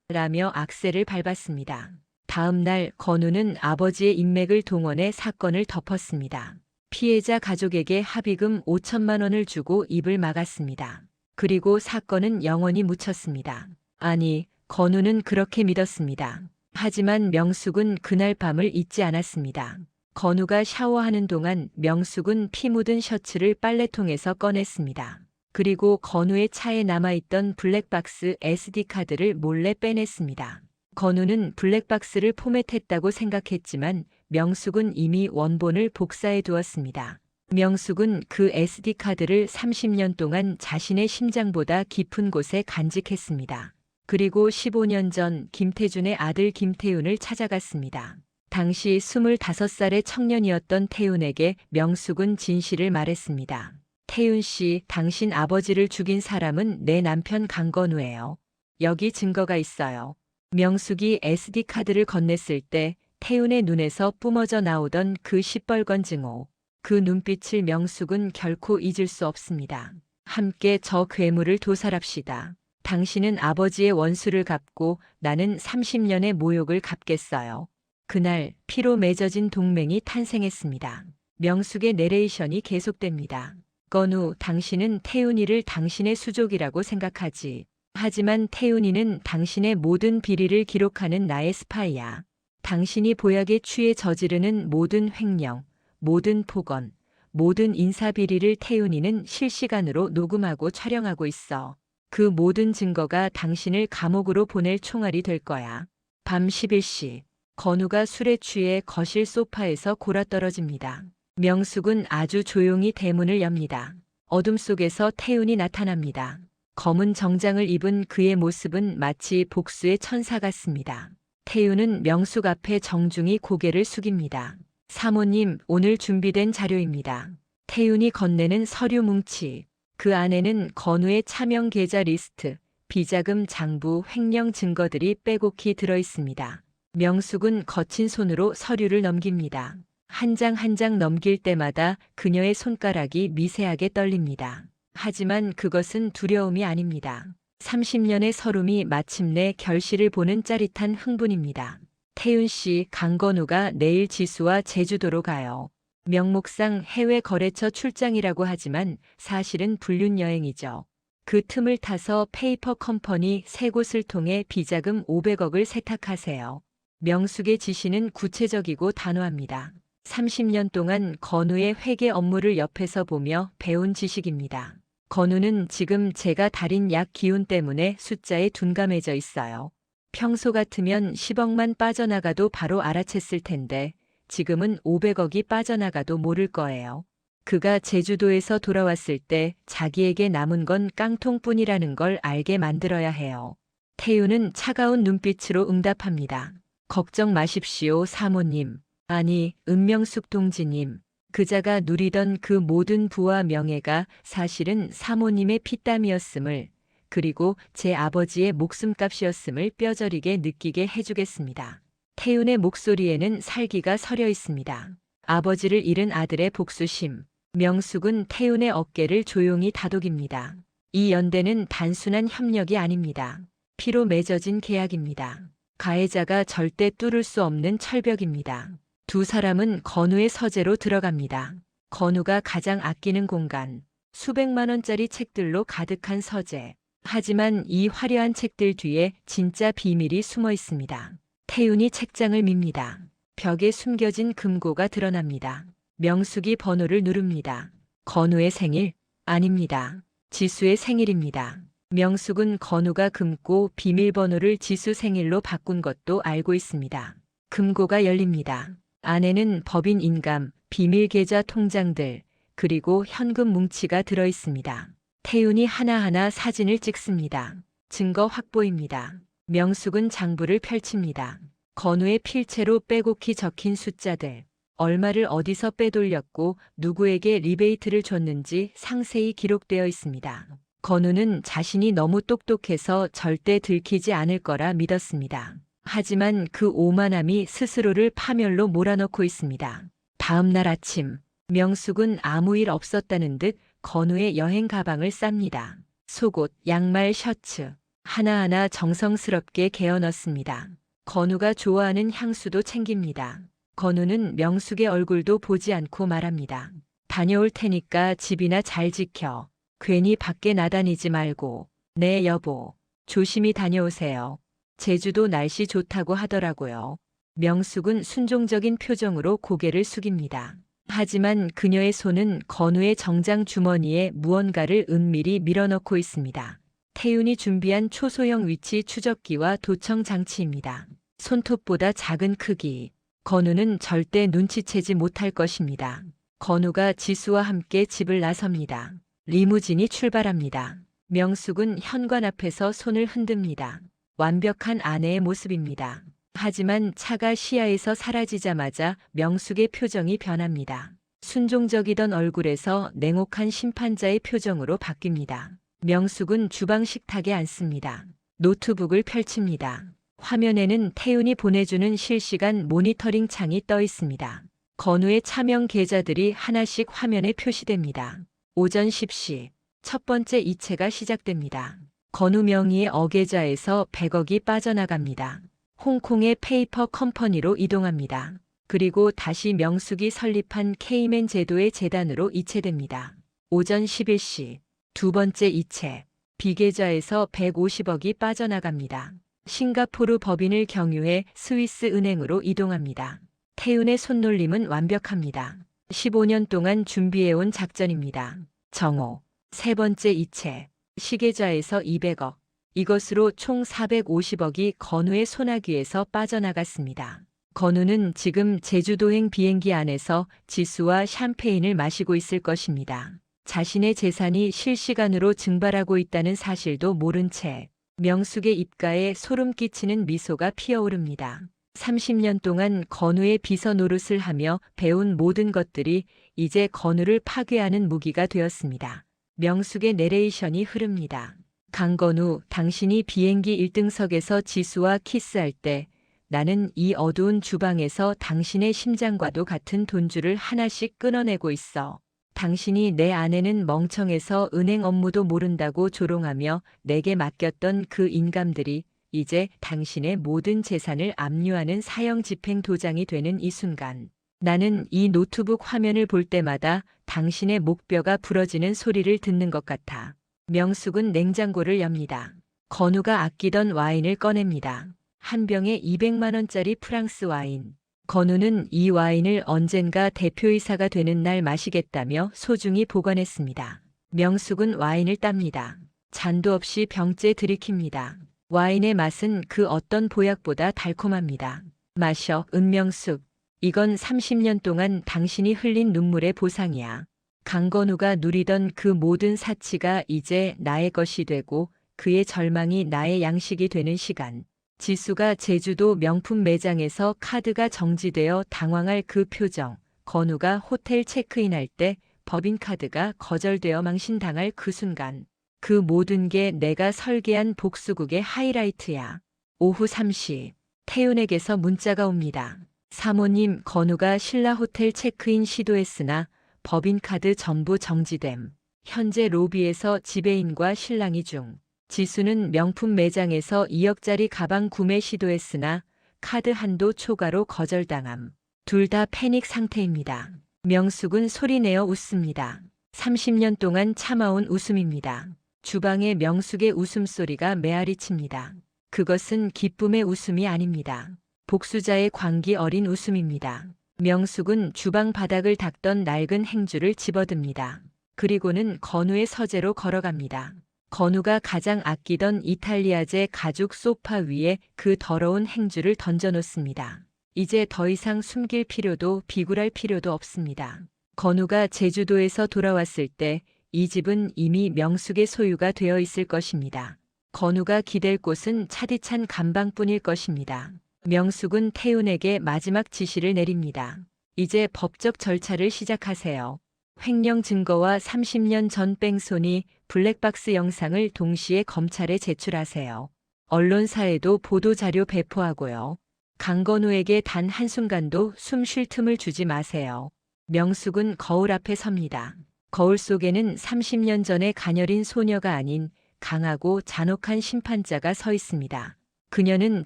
라며 악셀을 밟았습니다. 다음 날 건우는 아버지의 인맥을 동원해 사건을 덮었습니다. 피해자 가족에게 합의금 5천만 원을 주고 입을 막았습니다. 그리고 사건은 영원히 묻혔습니다. 아니, 건우는 그렇게 믿었습니다. 하지만 명숙은 그날 밤을 잊지 않았습니다. 건우가 샤워하는 동안 명숙은 피 묻은 셔츠를 빨래통에서 꺼냈습니다. 그리고 건우의 차에 남아있던 블랙박스 SD카드를 몰래 빼냈습니다. 건우는 블랙박스를 포맷했다고 생각했지만 명숙은 이미 원본을 복사해 두었습니다. 명숙은 그 SD카드를 30년 동안 자신의 심장보다 깊은 곳에 간직했습니다. 그리고 15년 전 김태준의 아들 김태윤을 찾아갔습니다. 당시 25살의 청년이었던 태윤에게 명숙은 진실을 말했습니다. 태윤 씨, 당신 아버지를 죽인 사람은 내 남편 강건우예요. 여기 증거가 있어요. 명숙이 SD카드를 건넸을 때 태윤의 눈에서 뿜어져 나오던 그 시뻘건 증오. 그 눈빛을 명숙은 결코 잊을 수 없습니다. 함께 저 괴물을 도살합시다. 당신은 아버지의 원수를 갚고 나는 30년의 모욕을 갚겠어요. 그날 피로 맺어진 동맹이 탄생했습니다. 명숙의 내레이션이 계속됩니다. 건우, 당신은 태윤이를 당신의 수족이라고 생각하지. 하지만 태윤이는 당신의 모든 비리를 기록하는 나의 스파이야. 당신이 보약에 취해 저지르는 모든 횡령, 모든 폭언, 모든 인사비리를 태윤이는 실시간으로 녹음하고 촬영하고 있어. 그 모든 증거가 당신을 감옥으로 보낼 총알이 될 거야. 밤 11시, 건우가 술에 취해 거실 소파에서 골아떨어집니다. 명숙은 아주 조용히 대문을 엽니다. 어둠 속에서 태윤이 나타납니다. 검은 정장을 입은 그의 모습은 마치 복수의 천사 같습니다. 태윤은 명숙 앞에 정중히 고개를 숙입니다. 사모님, 오늘 준비된 자료입니다. 태윤이 건네는 서류 뭉치. 그 안에는 건우의 차명 계좌 리스트, 비자금 장부 횡령 증거들이 빼곡히 들어 있습니다. 명숙은 거친 손으로 서류를 넘깁니다. 한 장 한 장 넘길 때마다 그녀의 손가락이 미세하게 떨립니다. 하지만 그것은 두려움이 아닙니다. 30년의 서름이 마침내 결실을 보는 짜릿한 흥분입니다. 태윤 씨, 강건우가 내일 지수와 제주도로 가요. 명목상 해외 거래처 출장이라고 하지만 사실은 불륜 여행이죠. 그 틈을 타서 페이퍼 컴퍼니 3곳을 통해 비자금 500억을 세탁하세요. 명숙의 지시는 구체적이고 단호합니다. 30년 동안 건우의 회계 업무를 옆에서 보며 배운 지식입니다. 건우는 지금 제가 달인 약 기운 때문에 숫자에 둔감해져 있어요. 평소 같으면 10억만 빠져나가도 바로 알아챘을 텐데 지금은 500억이 빠져나가도 모를 거예요. 그가 제주도에서 돌아왔을 때 자기에게 남은 건 깡통뿐이라는 걸 알게 만들어야 해요. 태윤은 차가운 눈빛으로 응답합니다. 걱정 마십시오, 사모님. 아니, 은명숙 동지님. 그자가 누리던 그 모든 부와 명예가 사실은 사모님의 피땀이었음을, 그리고 제 아버지의 목숨값이었음을 뼈저리게 느끼게 해주겠습니다. 태윤의 목소리에는 살기가 서려 있습니다. 아버지를 잃은 아들의 복수심. 명숙은 태윤의 어깨를 조용히 다독입니다. 이 연대는 단순한 협력이 아닙니다. 피로 맺어진 계약입니다. 가해자가 절대 뚫을 수 없는 철벽입니다. 두 사람은 건우의 서재로 들어갑니다. 건우가 가장 아끼는 공간, 수백만 원짜리 책들로 가득한 서재. 하지만 이 화려한 책들 뒤에 진짜 비밀이 숨어 있습니다. 태윤이 책장을 밉니다. 벽에 숨겨진 금고가 드러납니다. 명숙이 번호를 누릅니다. 건우의 생일? 아닙니다. 지수의 생일입니다. 명숙은 건우가 금고 비밀번호를 지수 생일로 바꾼 것도 알고 있습니다. 금고가 열립니다. 안에는 법인 인감, 비밀 계좌 통장들, 그리고 현금 뭉치가 들어 있습니다. 태윤이 하나하나 사진을 찍습니다. 증거 확보입니다. 명숙은 장부를 펼칩니다. 건우의 필체로 빼곡히 적힌 숫자들, 얼마를 어디서 빼돌렸고 누구에게 리베이트를 줬는지 상세히 기록되어 있습니다. 건우는 자신이 너무 똑똑해서 절대 들키지 않을 거라 믿었습니다. 하지만 그 오만함이 스스로를 파멸로 몰아넣고 있습니다. 다음 날 아침, 명숙은 아무 일 없었다는 듯 건우의 여행 가방을 쌉니다. 속옷, 양말, 셔츠, 하나하나 정성스럽게 개어 넣습니다. 건우가 좋아하는 향수도 챙깁니다. 건우는 명숙의 얼굴도 보지 않고 말합니다. 다녀올 테니까 집이나 잘 지켜. 괜히 밖에 나다니지 말고. 네, 여보. 조심히 다녀오세요. 제주도 날씨 좋다고 하더라고요. 명숙은 순종적인 표정으로 고개를 숙입니다. 하지만 그녀의 손은 건우의 정장 주머니에 무언가를 은밀히 밀어넣고 있습니다. 태윤이 준비한 초소형 위치 추적기와 도청 장치입니다. 손톱보다 작은 크기. 건우는 절대 눈치채지 못할 것입니다. 건우가 지수와 함께 집을 나섭니다. 리무진이 출발합니다. 명숙은 현관 앞에서 손을 흔듭니다. 완벽한 아내의 모습입니다. 하지만 차가 시야에서 사라지자마자 명숙의 표정이 변합니다. 순종적이던 얼굴에서 냉혹한 심판자의 표정으로 바뀝니다. 명숙은 주방 식탁에 앉습니다. 노트북을 펼칩니다. 화면에는 태윤이 보내주는 실시간 모니터링 창이 떠 있습니다. 건우의 차명 계좌들이 하나씩 화면에 표시됩니다. 오전 10시, 첫 번째 이체가 시작됩니다. 건우 명의의 어계좌에서 100억이 빠져나갑니다. 홍콩의 페이퍼 컴퍼니로 이동합니다. 그리고 다시 명숙이 설립한 케이맨 제도의 재단으로 이체됩니다. 오전 11시, 두 번째 이체. 비계좌에서 150억이 빠져나갑니다. 싱가포르 법인을 경유해 스위스 은행으로 이동합니다. 태윤의 손놀림은 완벽합니다. 15년 동안 준비해온 작전입니다. 정오. 세 번째 이체. 시계좌에서 200억. 이것으로 총 450억이 건우의 소나귀에서 빠져나갔습니다. 건우는 지금 제주도행 비행기 안에서 지수와 샴페인을 마시고 있을 것입니다. 자신의 재산이 실시간으로 증발하고 있다는 사실도 모른 채 명숙의 입가에 소름 끼치는 미소가 피어오릅니다. 30년 동안 건우의 비서 노릇을 하며 배운 모든 것들이 이제 건우를 파괴하는 무기가 되었습니다. 명숙의 내레이션이 흐릅니다. 강건우, 당신이 비행기 1등석에서 지수와 키스할 때 나는 이 어두운 주방에서 당신의 심장과도 같은 돈줄을 하나씩 끊어내고 있어. 당신이 내 아내는 멍청해서 은행 업무도 모른다고 조롱하며 내게 맡겼던 그 인감들이 이제 당신의 모든 재산을 압류하는 사형 집행 도장이 되는 이 순간, 나는 이 노트북 화면을 볼 때마다 당신의 목뼈가 부러지는 소리를 듣는 것 같아. 명숙은 냉장고를 엽니다. 건우가 아끼던 와인을 꺼냅니다. 한 병에 200만 원짜리 프랑스 와인. 건우는 이 와인을 언젠가 대표이사가 되는 날 마시겠다며 소중히 보관했습니다. 명숙은 와인을 땁니다. 잔도 없이 병째 들이킵니다. 와인의 맛은 그 어떤 보약보다 달콤합니다. 마셔, 은명숙. 이건 30년 동안 당신이 흘린 눈물의 보상이야. 강건우가 누리던 그 모든 사치가 이제 나의 것이 되고 그의 절망이 나의 양식이 되는 시간. 지수가 제주도 명품 매장에서 카드가 정지되어 당황할 그 표정. 건우가 호텔 체크인할 때 법인카드가 거절되어 망신당할 그 순간. 그 모든 게 내가 설계한 복수극의 하이라이트야. 오후 3시. 태윤에게서 문자가 옵니다. 사모님, 건우가 신라 호텔 체크인 시도했으나 법인카드 전부 정지됨. 현재 로비에서 지배인과 실랑이 중. 지수는 명품 매장에서 2억짜리 가방 구매 시도했으나 카드 한도 초과로 거절당함. 둘 다 패닉 상태입니다. 명숙은 소리내어 웃습니다. 30년 동안 참아온 웃음입니다. 주방에 명숙의 웃음소리가 메아리칩니다. 그것은 기쁨의 웃음이 아닙니다. 복수자의 광기 어린 웃음입니다. 명숙은 주방 바닥을 닦던 낡은 행주를 집어듭니다. 그리고는 건우의 서재로 걸어갑니다. 건우가 가장 아끼던 이탈리아제 가죽 소파 위에 그 더러운 행주를 던져놓습니다. 이제 더 이상 숨길 필요도 비굴할 필요도 없습니다. 건우가 제주도에서 돌아왔을 때 이 집은 이미 명숙의 소유가 되어 있을 것입니다. 건우가 기댈 곳은 차디찬 감방뿐일 것입니다. 명숙은 태윤에게 마지막 지시를 내립니다. 이제 법적 절차를 시작하세요. 횡령 증거와 30년 전 뺑소니 블랙박스 영상을 동시에 검찰에 제출하세요. 언론사에도 보도자료 배포하고요. 강건우에게 단 한순간도 숨 쉴 틈을 주지 마세요. 명숙은 거울 앞에 섭니다. 거울 속에는 30년 전의 가녀린 소녀가 아닌 강하고 잔혹한 심판자가 서 있습니다. 그녀는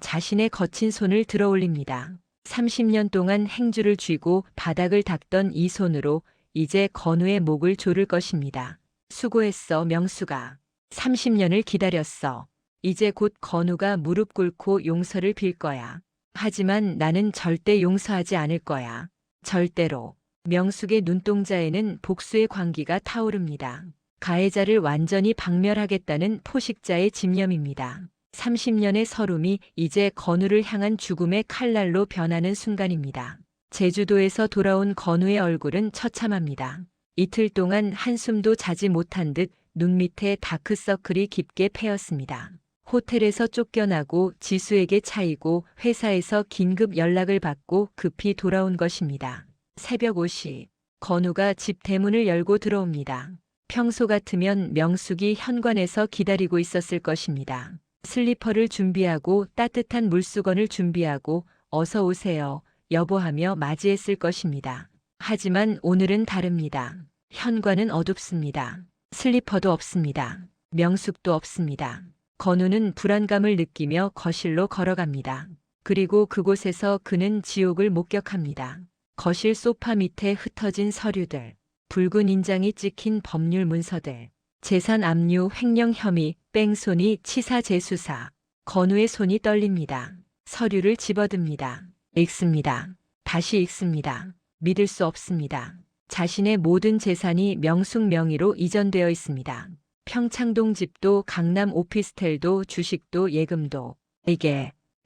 자신의 거친 손을 들어 올립니다. 30년 동안 행주를 쥐고 바닥을 닦던 이 손으로 이제 건우의 목을 조를 것입니다. 수고했어, 명숙아. 30년을 기다렸어. 이제 곧 건우가 무릎 꿇고 용서를 빌 거야. 하지만 나는 절대 용서하지 않을 거야. 절대로. 명숙의 눈동자에는 복수의 광기가 타오릅니다. 가해자를 완전히 박멸하겠다는 포식자의 집념입니다. 30년의 서름이 이제 건우를 향한 죽음의 칼날로 변하는 순간입니다. 제주도에서 돌아온 건우의 얼굴은 처참합니다. 이틀 동안 한숨도 자지 못한 듯 눈 밑에 다크서클이 깊게 패였습니다. 호텔에서 쫓겨나고 지수에게 차이고 회사에서 긴급 연락을 받고 급히 돌아온 것입니다. 새벽 5시, 건우가 집 대문을 열고 들어옵니다. 평소 같으면 명숙이 현관에서 기다리고 있었을 것입니다. 슬리퍼를 준비하고 따뜻한 물수건을 준비하고 어서 오세요, 여보하며 맞이했을 것입니다. 하지만 오늘은 다릅니다. 현관은 어둡습니다. 슬리퍼도 없습니다. 명숙도 없습니다. 건우는 불안감을 느끼며 거실로 걸어갑니다. 그리고 그곳에서 그는 지옥을 목격합니다. 거실 소파 밑에 흩어진 서류들, 붉은 인장이 찍힌 법률 문서들, 재산 압류 횡령 혐의 뺑소니 치사 재수사. 건우의 손이 떨립니다. 서류를 집어듭니다. 읽습니다. 다시 읽습니다. 믿을 수 없습니다. 자신의 모든 재산이 명숙 명의로 이전되어 있습니다. 평창동 집도 강남 오피스텔도 주식도 예금도.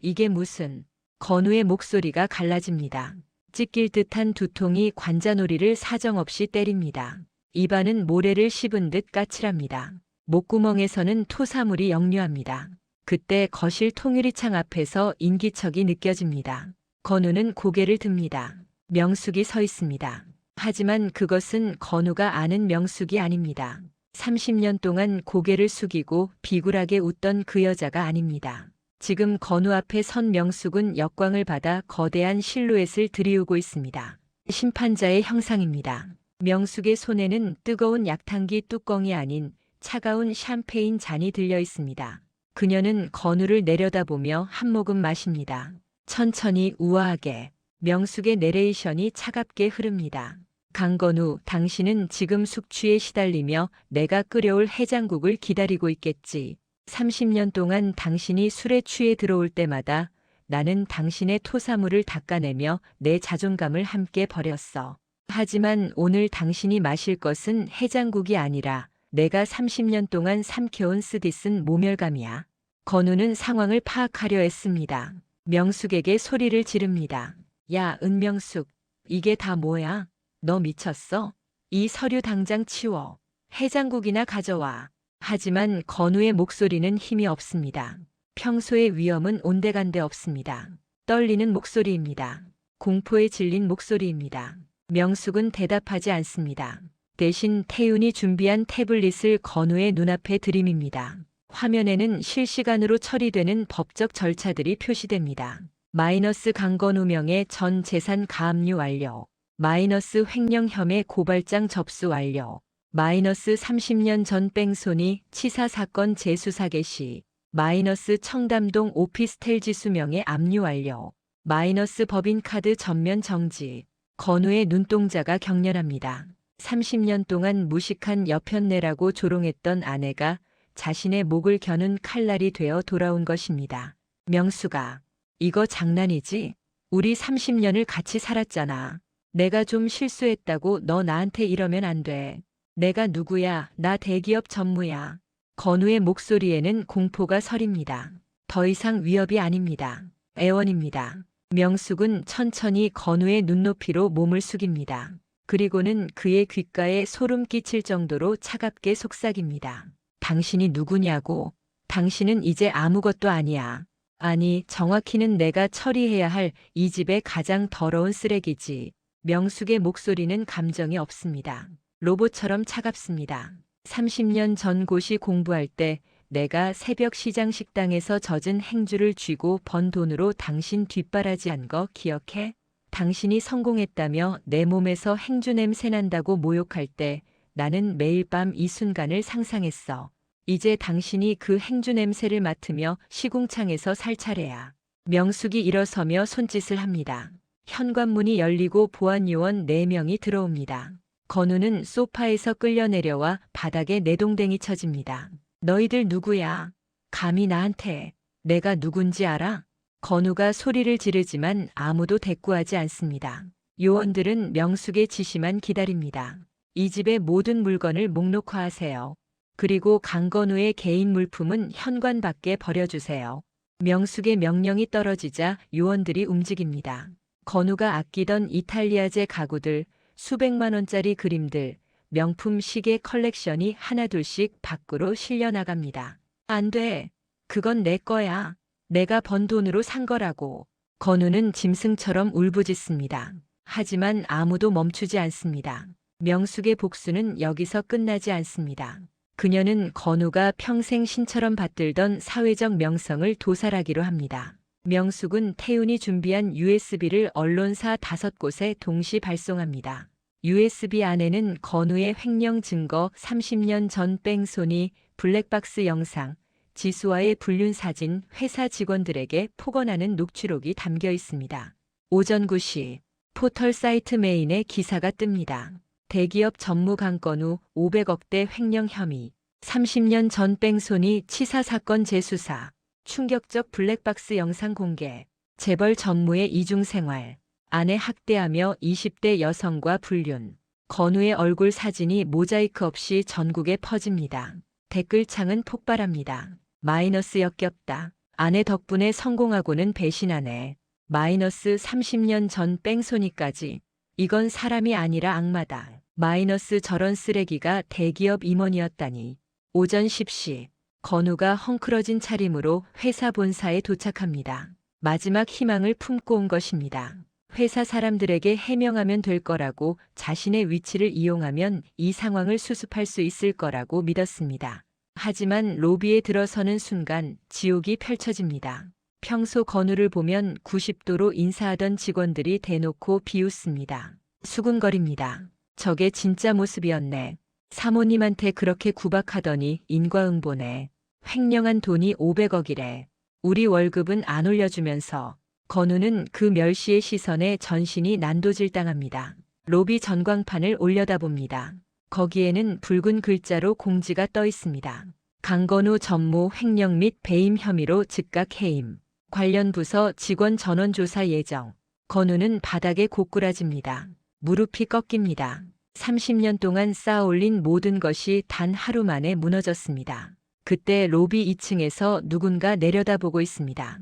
이게 무슨. 건우의 목소리가 갈라집니다. 찢길 듯한 두통이 관자놀이를 사정없이 때립니다. 입안은 모래를 씹은 듯 까칠합니다. 목구멍에서는 토사물이 역류합니다. 그때 거실 통유리창 앞에서 인기척이 느껴집니다. 건우는 고개를 듭니다. 명숙이 서 있습니다. 하지만 그것은 건우가 아는 명숙이 아닙니다. 30년 동안 고개를 숙이고 비굴하게 웃던 그 여자가 아닙니다. 지금 건우 앞에 선 명숙은 역광을 받아 거대한 실루엣을 들이우고 있습니다. 심판자의 형상입니다. 명숙의 손에는 뜨거운 약탕기 뚜껑이 아닌 차가운 샴페인 잔이 들려 있습니다. 그녀는 건우를 내려다보며 한 모금 마십니다. 천천히 우아하게. 명숙의 내레이션이 차갑게 흐릅니다. 강건우, 당신은 지금 숙취에 시달리며 내가 끓여올 해장국을 기다리고 있겠지. 30년 동안 당신이 술에 취해 들어올 때마다 나는 당신의 토사물을 닦아내며 내 자존감을 함께 버렸어. 하지만 오늘 당신이 마실 것은 해장국이 아니라 내가 30년 동안 삼켜온 쓰디쓴 모멸감이야. 건우는 상황을 파악하려 했습니다. 명숙에게 소리를 지릅니다. 야, 은명숙, 이게 다 뭐야? 너 미쳤어? 이 서류 당장 치워. 해장국이나 가져와. 하지만 건우의 목소리는 힘이 없습니다. 평소의 위엄은 온데간데 없습니다. 떨리는 목소리입니다. 공포에 질린 목소리입니다. 명숙은 대답하지 않습니다. 대신 태윤이 준비한 태블릿을 건우의 눈앞에 들이밉니다. 화면에는 실시간으로 처리되는 법적 절차들이 표시됩니다. 마이너스 강건우 명의 전 재산 가압류 완료. 마이너스 횡령 혐의 고발장 접수 완료. 마이너스 30년 전 뺑소니 치사 사건 재수사 개시. 마이너스 청담동 오피스텔 지수명의 압류 완료. 마이너스 법인카드 전면 정지. 건우의 눈동자가 격렬합니다. 30년 동안 무식한 여편네라고 조롱했던 아내가 자신의 목을 겨눈 칼날이 되어 돌아온 것입니다. 명수가, 이거 장난이지? 우리 30년을 같이 살았잖아. 내가 좀 실수했다고 너 나한테 이러면 안 돼. 내가 누구야? 나 대기업 전무야. 건우의 목소리에는 공포가 서립니다. 더 이상 위협이 아닙니다. 애원입니다. 명숙은 천천히 건우의 눈높이로 몸을 숙입니다. 그리고는 그의 귓가에 소름 끼칠 정도로 차갑게 속삭입니다. 당신이 누구냐고? 당신은 이제 아무것도 아니야. 아니, 정확히는 내가 처리해야 할 이 집의 가장 더러운 쓰레기지. 명숙의 목소리는 감정이 없습니다. 로봇처럼 차갑습니다. 30년 전 고시 공부할 때 내가 새벽 시장 식당에서 젖은 행주를 쥐고 번 돈으로 당신 뒷바라지한 거 기억해? 당신이 성공했다며 내 몸에서 행주 냄새 난다고 모욕할 때 나는 매일 밤 이 순간을 상상했어. 이제 당신이 그 행주 냄새를 맡으며 시궁창에서 살 차례야. 명숙이 일어서며 손짓을 합니다. 현관문이 열리고 보안요원 4명이 들어옵니다. 건우는 소파에서 끌려 내려와 바닥에 내동댕이 쳐집니다. 너희들 누구야? 감히 나한테. 내가 누군지 알아? 건우가 소리를 지르지만 아무도 대꾸하지 않습니다. 요원들은 명숙의 지시만 기다립니다. 이 집의 모든 물건을 목록화하세요. 그리고 강건우의 개인 물품은 현관 밖에 버려주세요. 명숙의 명령이 떨어지자 요원들이 움직입니다. 건우가 아끼던 이탈리아제 가구들, 수백만 원짜리 그림들, 명품 시계 컬렉션이 하나둘씩 밖으로 실려나갑니다. 안 돼. 그건 내 거야. 내가 번 돈으로 산 거라고. 건우는 짐승처럼 울부짖습니다. 하지만 아무도 멈추지 않습니다. 명숙의 복수는 여기서 끝나지 않습니다. 그녀는 건우가 평생 신처럼 받들던 사회적 명성을 도살하기로 합니다. 명숙은 태윤이 준비한 USB를 언론사 5곳에 동시 발송합니다. USB 안에는 건우의 횡령 증거 30년 전 뺑소니, 블랙박스 영상, 지수와의 불륜 사진, 회사 직원들에게 폭언하는 녹취록이 담겨 있습니다. 오전 9시 포털 사이트 메인에 기사가 뜹니다. 대기업 전무 강건우 500억대 횡령 혐의. 30년 전 뺑소니 치사 사건 재수사. 충격적 블랙박스 영상 공개. 재벌 전무의 이중생활. 아내 학대하며 20대 여성과 불륜. 건우의 얼굴 사진이 모자이크 없이 전국에 퍼집니다. 댓글창은 폭발합니다. 마이너스 역겹다. 아내 덕분에 성공하고는 배신하네. 마이너스 30년 전 뺑소니까지. 이건 사람이 아니라 악마다. 마이너스 저런 쓰레기가 대기업 임원이었다니. 오전 10시. 건우가 헝클어진 차림으로 회사 본사에 도착합니다. 마지막 희망을 품고 온 것입니다. 회사 사람들에게 해명하면 될 거라고, 자신의 위치를 이용하면 이 상황을 수습할 수 있을 거라고 믿었습니다. 하지만 로비에 들어서는 순간 지옥이 펼쳐집니다. 평소 건우를 보면 90도로 인사하던 직원들이 대놓고 비웃습니다. 수군거립니다. 저게 진짜 모습이었네. 사모님한테 그렇게 구박하더니 인과응보네. 횡령한 돈이 500억이래. 우리 월급은 안 올려주면서. 건우는 그 멸시의 시선에 전신이 난도질당합니다. 로비 전광판을 올려다봅니다. 거기에는 붉은 글자로 공지가 떠 있습니다. 강건우 전무 횡령 및 배임 혐의로 즉각 해임. 관련 부서 직원 전원 조사 예정. 건우는 바닥에 고꾸라집니다. 무릎이 꺾입니다. 30년 동안 쌓아올린 모든 것이 단 하루 만에 무너졌습니다. 그때 로비 2층에서 누군가 내려다보고 있습니다.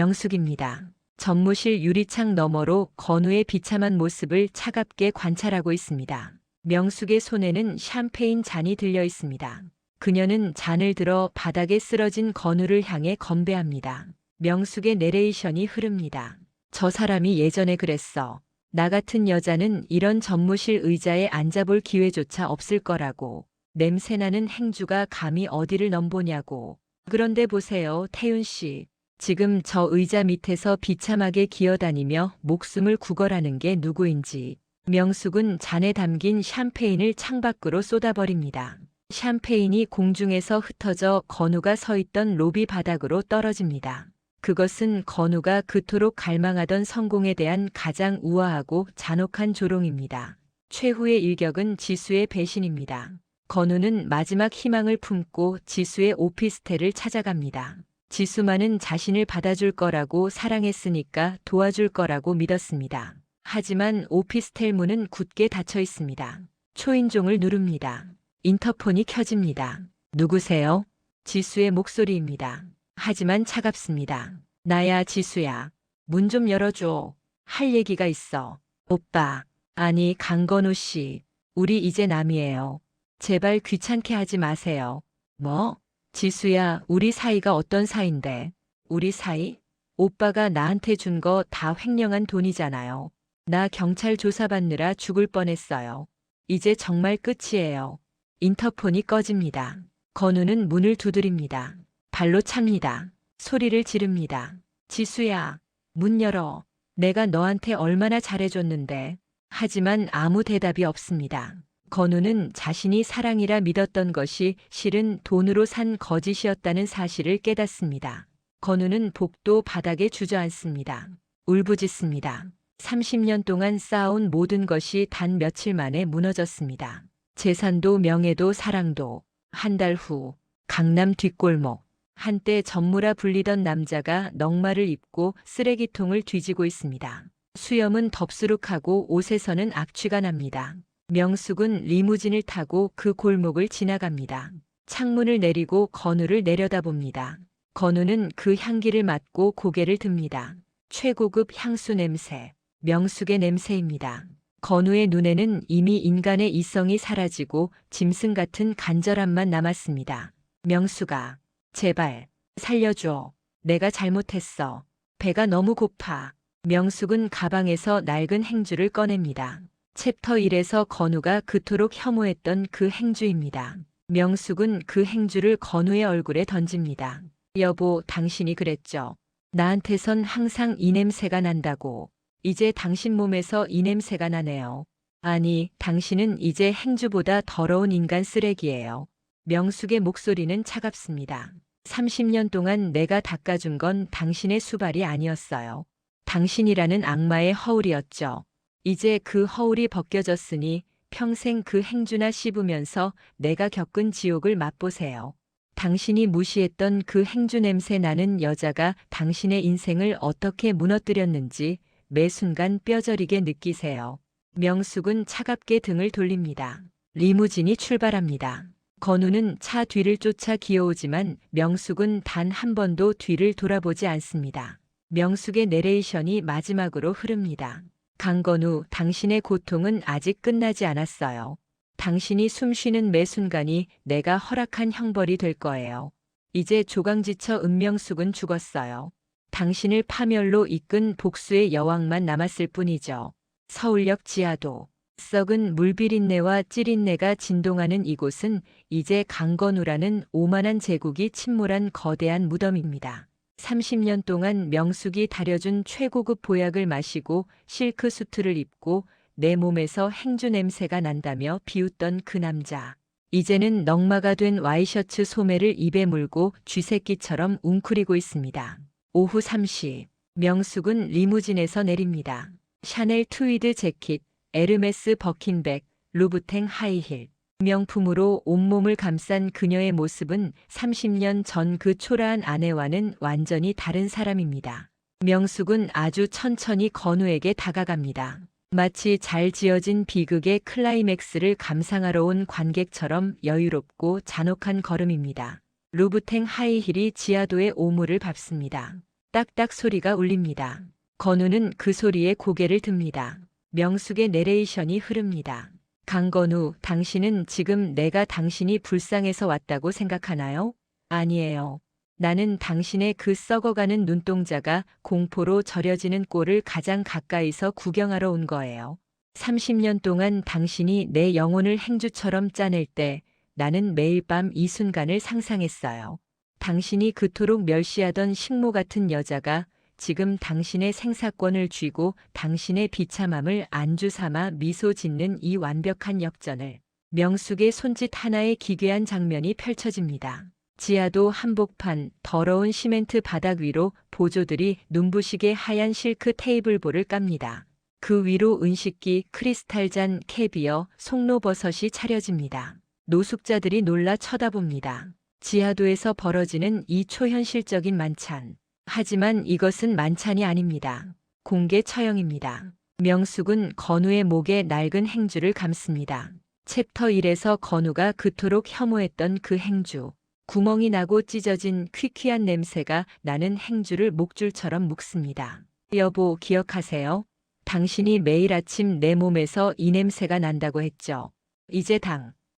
명숙입니다. 전무실 유리창 너머로 건우의 비참한 모습을 차갑게 관찰하고 있습니다. 명숙의 손에는 샴페인 잔이 들려 있습니다. 그녀는 잔을 들어 바닥에 쓰러진 건우를 향해 건배합니다. 명숙의 내레이션이 흐릅니다. 저 사람이 예전에 그랬어. 나 같은 여자는 이런 전무실 의자에 앉아볼 기회조차 없을 거라고. 냄새나는 행주가 감히 어디를 넘보냐고. 그런데 보세요, 태윤 씨. 지금 저 의자 밑에서 비참하게 기어다니며 목숨을 구걸하는 게 누구인지. 명숙은 잔에 담긴 샴페인을 창밖으로 쏟아버립니다. 샴페인이 공중에서 흩어져 건우가 서 있던 로비 바닥으로 떨어집니다. 그것은 건우가 그토록 갈망하던 성공에 대한 가장 우아하고 잔혹한 조롱입니다. 최후의 일격은 지수의 배신입니다. 건우는 마지막 희망을 품고 지수의 오피스텔을 찾아갑니다. 지수만은 자신을 받아줄 거라고 사랑했으니까 도와줄 거라고 믿었습니다. 하지만 오피스텔 문은 굳게 닫혀 있습니다. 초인종을 누릅니다. 인터폰이 켜집니다. 누구세요? 지수의 목소리입니다. 하지만 차갑습니다. 나야, 지수야. 문 좀 열어줘. 할 얘기가 있어. 오빠. 아니, 강건우 씨. 우리 이제 남이에요. 제발 귀찮게 하지 마세요. 뭐? 지수야, 우리 사이가 어떤 사이인데? 우리 사이? 오빠가 나한테 준 거 다 횡령한 돈이잖아요. 나 경찰 조사받느라 죽을 뻔했어요. 이제 정말 끝이에요. 인터폰이 꺼집니다. 건우는 문을 두드립니다. 발로 찹니다. 소리를 지릅니다. 지수야, 문 열어. 내가 너한테 얼마나 잘해줬는데. 하지만 아무 대답이 없습니다. 건우는 자신이 사랑이라 믿었던 것이 실은 돈으로 산 거짓이었다는 사실을 깨닫습니다. 건우는 복도 바닥에 주저앉습니다. 울부짖습니다. 30년 동안 쌓아온 모든 것이 단 며칠 만에 무너졌습니다. 재산도 명예도 사랑도. 한 달 후, 강남 뒷골목. 한때 전무라 불리던 남자가 넉마를 입고 쓰레기통을 뒤지고 있습니다. 수염은 덥수룩하고 옷에서는 악취가 납니다. 명숙은 리무진을 타고 그 골목을 지나갑니다. 창문을 내리고 건우를 내려다봅니다. 건우는 그 향기를 맡고 고개를 듭니다. 최고급 향수 냄새, 명숙의 냄새입니다. 건우의 눈에는 이미 인간의 이성이 사라지고 짐승 같은 간절함만 남았습니다. 명숙아, 제발 살려줘. 내가 잘못했어. 배가 너무 고파. 명숙은 가방에서 낡은 행주를 꺼냅니다. 챕터 1에서 건우가 그토록 혐오했던 그 행주입니다. 명숙은 그 행주를 건우의 얼굴에 던집니다. 여보, 당신이 그랬죠. 나한테선 항상 이 냄새가 난다고. 이제 당신 몸에서 이 냄새가 나네요. 아니, 당신은 이제 행주보다 더러운 인간 쓰레기예요. 명숙의 목소리는 차갑습니다. 30년 동안 내가 닦아준 건 당신의 수발이 아니었어요. 당신이라는 악마의 허울이었죠. 이제 그 허울이 벗겨졌으니 평생 그 행주나 씹으면서 내가 겪은 지옥을 맛보세요. 당신이 무시했던 그 행주 냄새 나는 여자가 당신의 인생을 어떻게 무너뜨렸는지 매 순간 뼈저리게 느끼세요. 명숙은 차갑게 등을 돌립니다. 리무진이 출발합니다. 건우는 차 뒤를 쫓아 기어오지만 명숙은 단 한 번도 뒤를 돌아보지 않습니다. 명숙의 내레이션이 마지막으로 흐릅니다. 강건우, 당신의 고통은 아직 끝나지 않았어요. 당신이 숨쉬는 매 순간이 내가 허락한 형벌이 될 거예요. 이제 조강지처 은명숙은 죽었어요. 당신을 파멸로 이끈 복수의 여왕만 남았을 뿐이죠. 서울역 지하도. 썩은 물비린내와 찌린내가 진동하는 이곳은 이제 강건우라는 오만한 제국이 침몰한 거대한 무덤입니다. 30년 동안 명숙이 다려준 최고급 보약을 마시고 실크 수트를 입고 내 몸에서 행주 냄새가 난다며 비웃던 그 남자. 이제는 넝마가 된 와이셔츠 소매를 입에 물고 쥐새끼처럼 웅크리고 있습니다. 오후 3시. 명숙은 리무진에서 내립니다. 샤넬 트위드 재킷, 에르메스 버킨백, 루브탱 하이힐. 명품으로 온몸을 감싼 그녀의 모습은 30년 전 그 초라한 아내와는 완전히 다른 사람입니다. 명숙은 아주 천천히 건우에게 다가갑니다. 마치 잘 지어진 비극의 클라이맥스를 감상하러 온 관객처럼 여유롭고 잔혹한 걸음입니다. 루브탱 하이힐이 지하도의 오물을 밟습니다. 딱딱 소리가 울립니다. 건우는 그 소리에 고개를 듭니다. 명숙의 내레이션이 흐릅니다. 강건우, 당신은 지금 내가 당신이 불쌍해서 왔다고 생각하나요? 아니에요. 나는 당신의 그 썩어가는 눈동자가 공포로 절여지는 꼴을 가장 가까이서 구경하러 온 거예요. 30년 동안 당신이 내 영혼을 행주처럼 짜낼 때 나는 매일 밤 이 순간을 상상했어요. 당신이 그토록 멸시하던 식모 같은 여자가 지금 당신의 생사권을 쥐고 당신의 비참함을 안주 삼아 미소 짓는 이 완벽한 역전을. 명숙의 손짓 하나의 기괴한 장면이 펼쳐집니다. 지하도 한복판, 더러운 시멘트 바닥 위로 보조들이 눈부시게 하얀 실크 테이블볼을 깝니다. 그 위로 은식기, 크리스탈잔, 캐비어, 송로버섯이 차려집니다. 노숙자들이 놀라 쳐다봅니다. 지하도에서 벌어지는 이 초현실적인 만찬. 하지만 이것은 만찬이 아닙니다. 공개 처형입니다. 명숙은 건우의 목에 낡은 행주를 감습니다. 챕터 1에서 건우가 그토록 혐오했던 그 행주. 구멍이 나고 찢어진 퀴퀴한 냄새가 나는 행주를 목줄처럼 묶습니다. 여보, 기억하세요? 당신이 매일 아침 내 몸에서 이 냄새가 난다고 했죠. 이제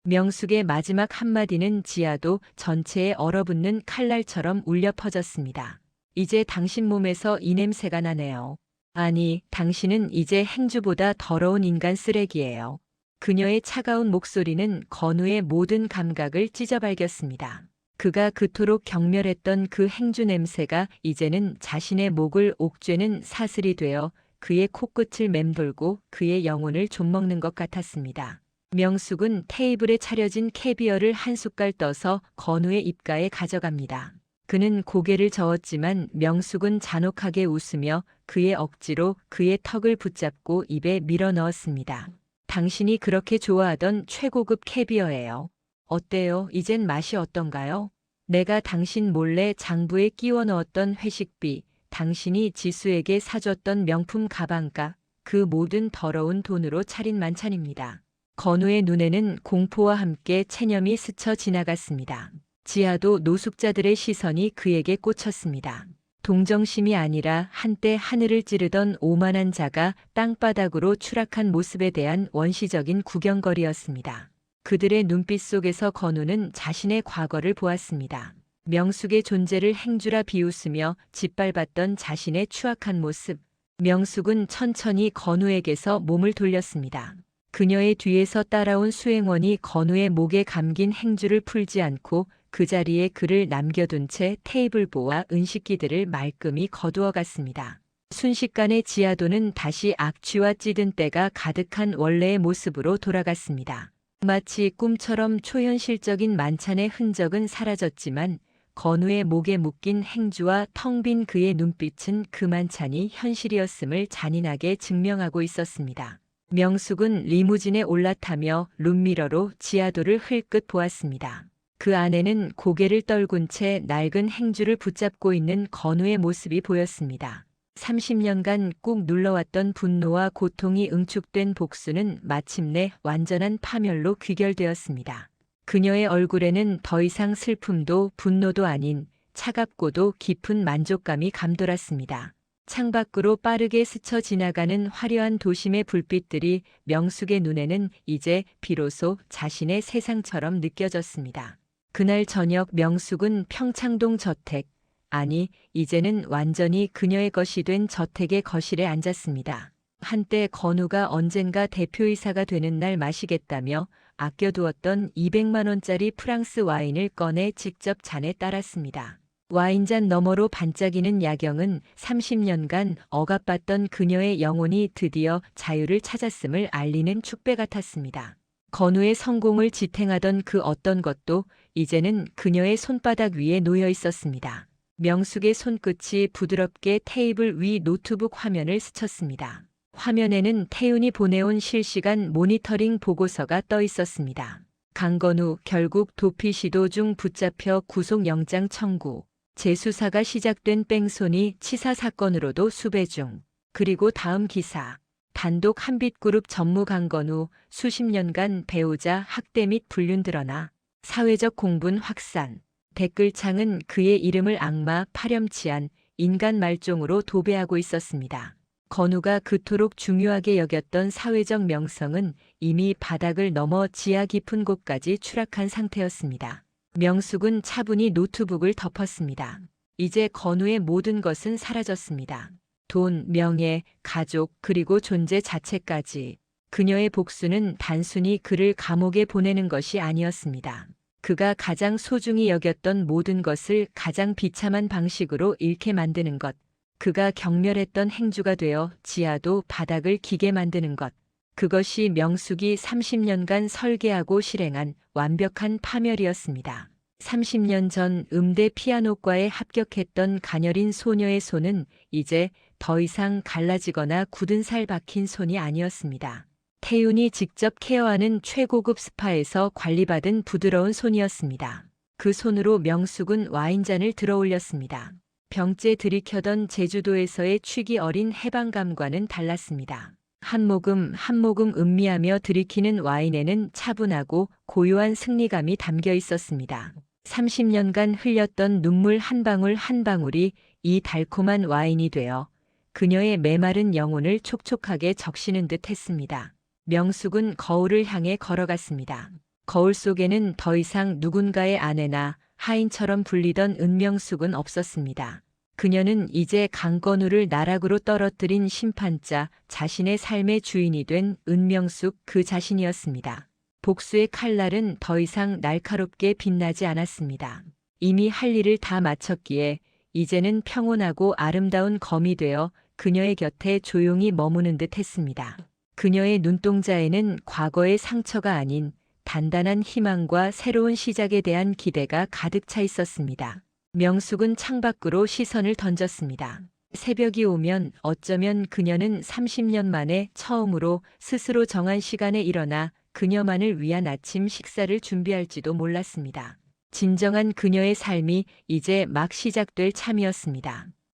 명숙의 마지막 한마디는 지하도 전체에 얼어붙는 칼날처럼 울려 퍼졌습니다. 이제 당신 몸에서 이 냄새가 나네요. 아니, 당신은 이제 행주보다 더러운 인간 쓰레기예요. 그녀의 차가운 목소리는 건우의 모든 감각을 찢어발겼습니다. 그가 그토록 경멸했던 그 행주 냄새가 이제는 자신의 목을 옥죄는 사슬이 되어 그의 코끝을 맴돌고 그의 영혼을 좀먹는 것 같았습니다. 명숙은 테이블에 차려진 캐비어를 한 숟갈 떠서 건우의 입가에 가져갑니다. 그는 고개를 저었지만 명숙은 잔혹하게 웃으며 그의 억지로 그의 턱을 붙잡고 입에 밀어 넣었습니다. 당신이 그렇게 좋아하던 최고급 캐비어예요. 어때요? 이젠 맛이 어떤가요? 내가 당신 몰래 장부에 끼워 넣었던 회식비, 당신이 지수에게 사줬던 명품 가방가, 그 모든 더러운 돈으로 차린 만찬입니다. 건우의 눈에는 공포와 함께 체념이 스쳐 지나갔습니다. 지하도 노숙자들의 시선이 그에게 꽂혔습니다. 동정심이 아니라 한때 하늘을 찌르던 오만한 자가 땅바닥으로 추락한 모습에 대한 원시적인 구경거리였습니다. 그들의 눈빛 속에서 건우는 자신의 과거를 보았습니다. 명숙의 존재를 행주라 비웃으며 짓밟았던 자신의 추악한 모습. 명숙은 천천히 건우에게서 몸을 돌렸습니다. 그녀의 뒤에서 따라온 수행원이 건우의 목에 감긴 행주를 풀지 않고 그 자리에 그를 남겨둔 채 테이블보와 은식기들을 말끔히 거두어 갔습니다. 순식간에 지하도는 다시 악취와 찌든 때가 가득한 원래의 모습으로 돌아갔습니다. 마치 꿈처럼 초현실적인 만찬의 흔적은 사라졌지만 건우의 목에 묶인 행주와 텅 빈 그의 눈빛은 그 만찬이 현실이었음을 잔인하게 증명하고 있었습니다. 명숙은 리무진에 올라타며 룸미러로 지하도를 흘끗 보았습니다. 그 안에는 고개를 떨군 채 낡은 행주를 붙잡고 있는 건우의 모습이 보였습니다. 30년간 꾹 눌러왔던 분노와 고통이 응축된 복수는 마침내 완전한 파멸로 귀결되었습니다. 그녀의 얼굴에는 더 이상 슬픔도 분노도 아닌 차갑고도 깊은 만족감이 감돌았습니다. 창밖으로 빠르게 스쳐 지나가는 화려한 도심의 불빛들이 명숙의 눈에는 이제 비로소 자신의 세상처럼 느껴졌습니다. 그날 저녁 명숙은 평창동 저택, 아니 이제는 완전히 그녀의 것이 된 저택의 거실에 앉았습니다. 한때 건우가 언젠가 대표이사가 되는 날 마시겠다며 아껴두었던 200만 원짜리 프랑스 와인을 꺼내 직접 잔에 따랐습니다. 와인잔 너머로 반짝이는 야경은 30년간 억압받던 그녀의 영혼이 드디어 자유를 찾았음을 알리는 축배 같았습니다. 건우의 성공을 지탱하던 그 어떤 것도 이제는 그녀의 손바닥 위에 놓여 있었습니다. 명숙의 손끝이 부드럽게 테이블 위 노트북 화면을 스쳤습니다. 화면에는 태윤이 보내온 실시간 모니터링 보고서가 떠 있었습니다. 강건우 결국 도피 시도 중 붙잡혀 구속영장 청구. 재수사가 시작된 뺑소니 치사 사건으로도 수배 중. 그리고 다음 기사. 단독 한빛그룹 전무 강건우 수십 년간 배우자 학대 및 불륜 드러나 사회적 공분 확산. 댓글창은 그의 이름을 악마 파렴치한 인간 말종으로 도배하고 있었습니다. 건우가 그토록 중요하게 여겼던 사회적 명성은 이미 바닥을 넘어 지하 깊은 곳까지 추락한 상태였습니다. 명숙은 차분히 노트북을 덮었습니다. 이제 건우의 모든 것은 사라졌습니다. 돈, 명예, 가족, 그리고 존재 자체까지. 그녀의 복수는 단순히 그를 감옥에 보내는 것이 아니었습니다. 그가 가장 소중히 여겼던 모든 것을 가장 비참한 방식으로 잃게 만드는 것. 그가 경멸했던 행주가 되어 지하도 바닥을 기게 만드는 것. 그것이 명숙이 30년간 설계하고 실행한 완벽한 파멸이었습니다. 30년 전 음대 피아노과에 합격했던 가녀린 소녀의 손은 이제 더 이상 갈라지거나 굳은 살 박힌 손이 아니었습니다. 태윤이 직접 케어하는 최고급 스파에서 관리받은 부드러운 손이었습니다. 그 손으로 명숙은 와인잔을 들어 올렸습니다. 병째 들이켜던 제주도에서의 취기 어린 해방감과는 달랐습니다. 한 모금 한 모금 음미하며 들이키는 와인에는 차분하고 고요한 승리감이 담겨 있었습니다. 30년간 흘렸던 눈물 한 방울 한 방울이 이 달콤한 와인이 되어 그녀의 메마른 영혼을 촉촉하게 적시는 듯 했습니다. 명숙은 거울을 향해 걸어갔습니다. 거울 속에는 더 이상 누군가의 아내나 하인처럼 불리던 은명숙은 없었습니다. 그녀는 이제 강건우를 나락으로 떨어뜨린 심판자, 자신의 삶의 주인이 된 은명숙 그 자신이었습니다. 복수의 칼날은 더 이상 날카롭게 빛나지 않았습니다. 이미 할 일을 다 마쳤기에 이제는 평온하고 아름다운 검이 되어 그녀의 곁에 조용히 머무는 듯 했습니다. 그녀의 눈동자에는 과거의 상처가 아닌 단단한 희망과 새로운 시작에 대한 기대가 가득 차 있었습니다. 명숙은 창밖으로 시선을 던졌습니다. 새벽이 오면 어쩌면 그녀는 30년 만에 처음으로 스스로 정한 시간에 일어나 그녀만을 위한 아침 식사를 준비할지도 몰랐습니다. 진정한 그녀의 삶이 이제 막 시작될 참이었습니다.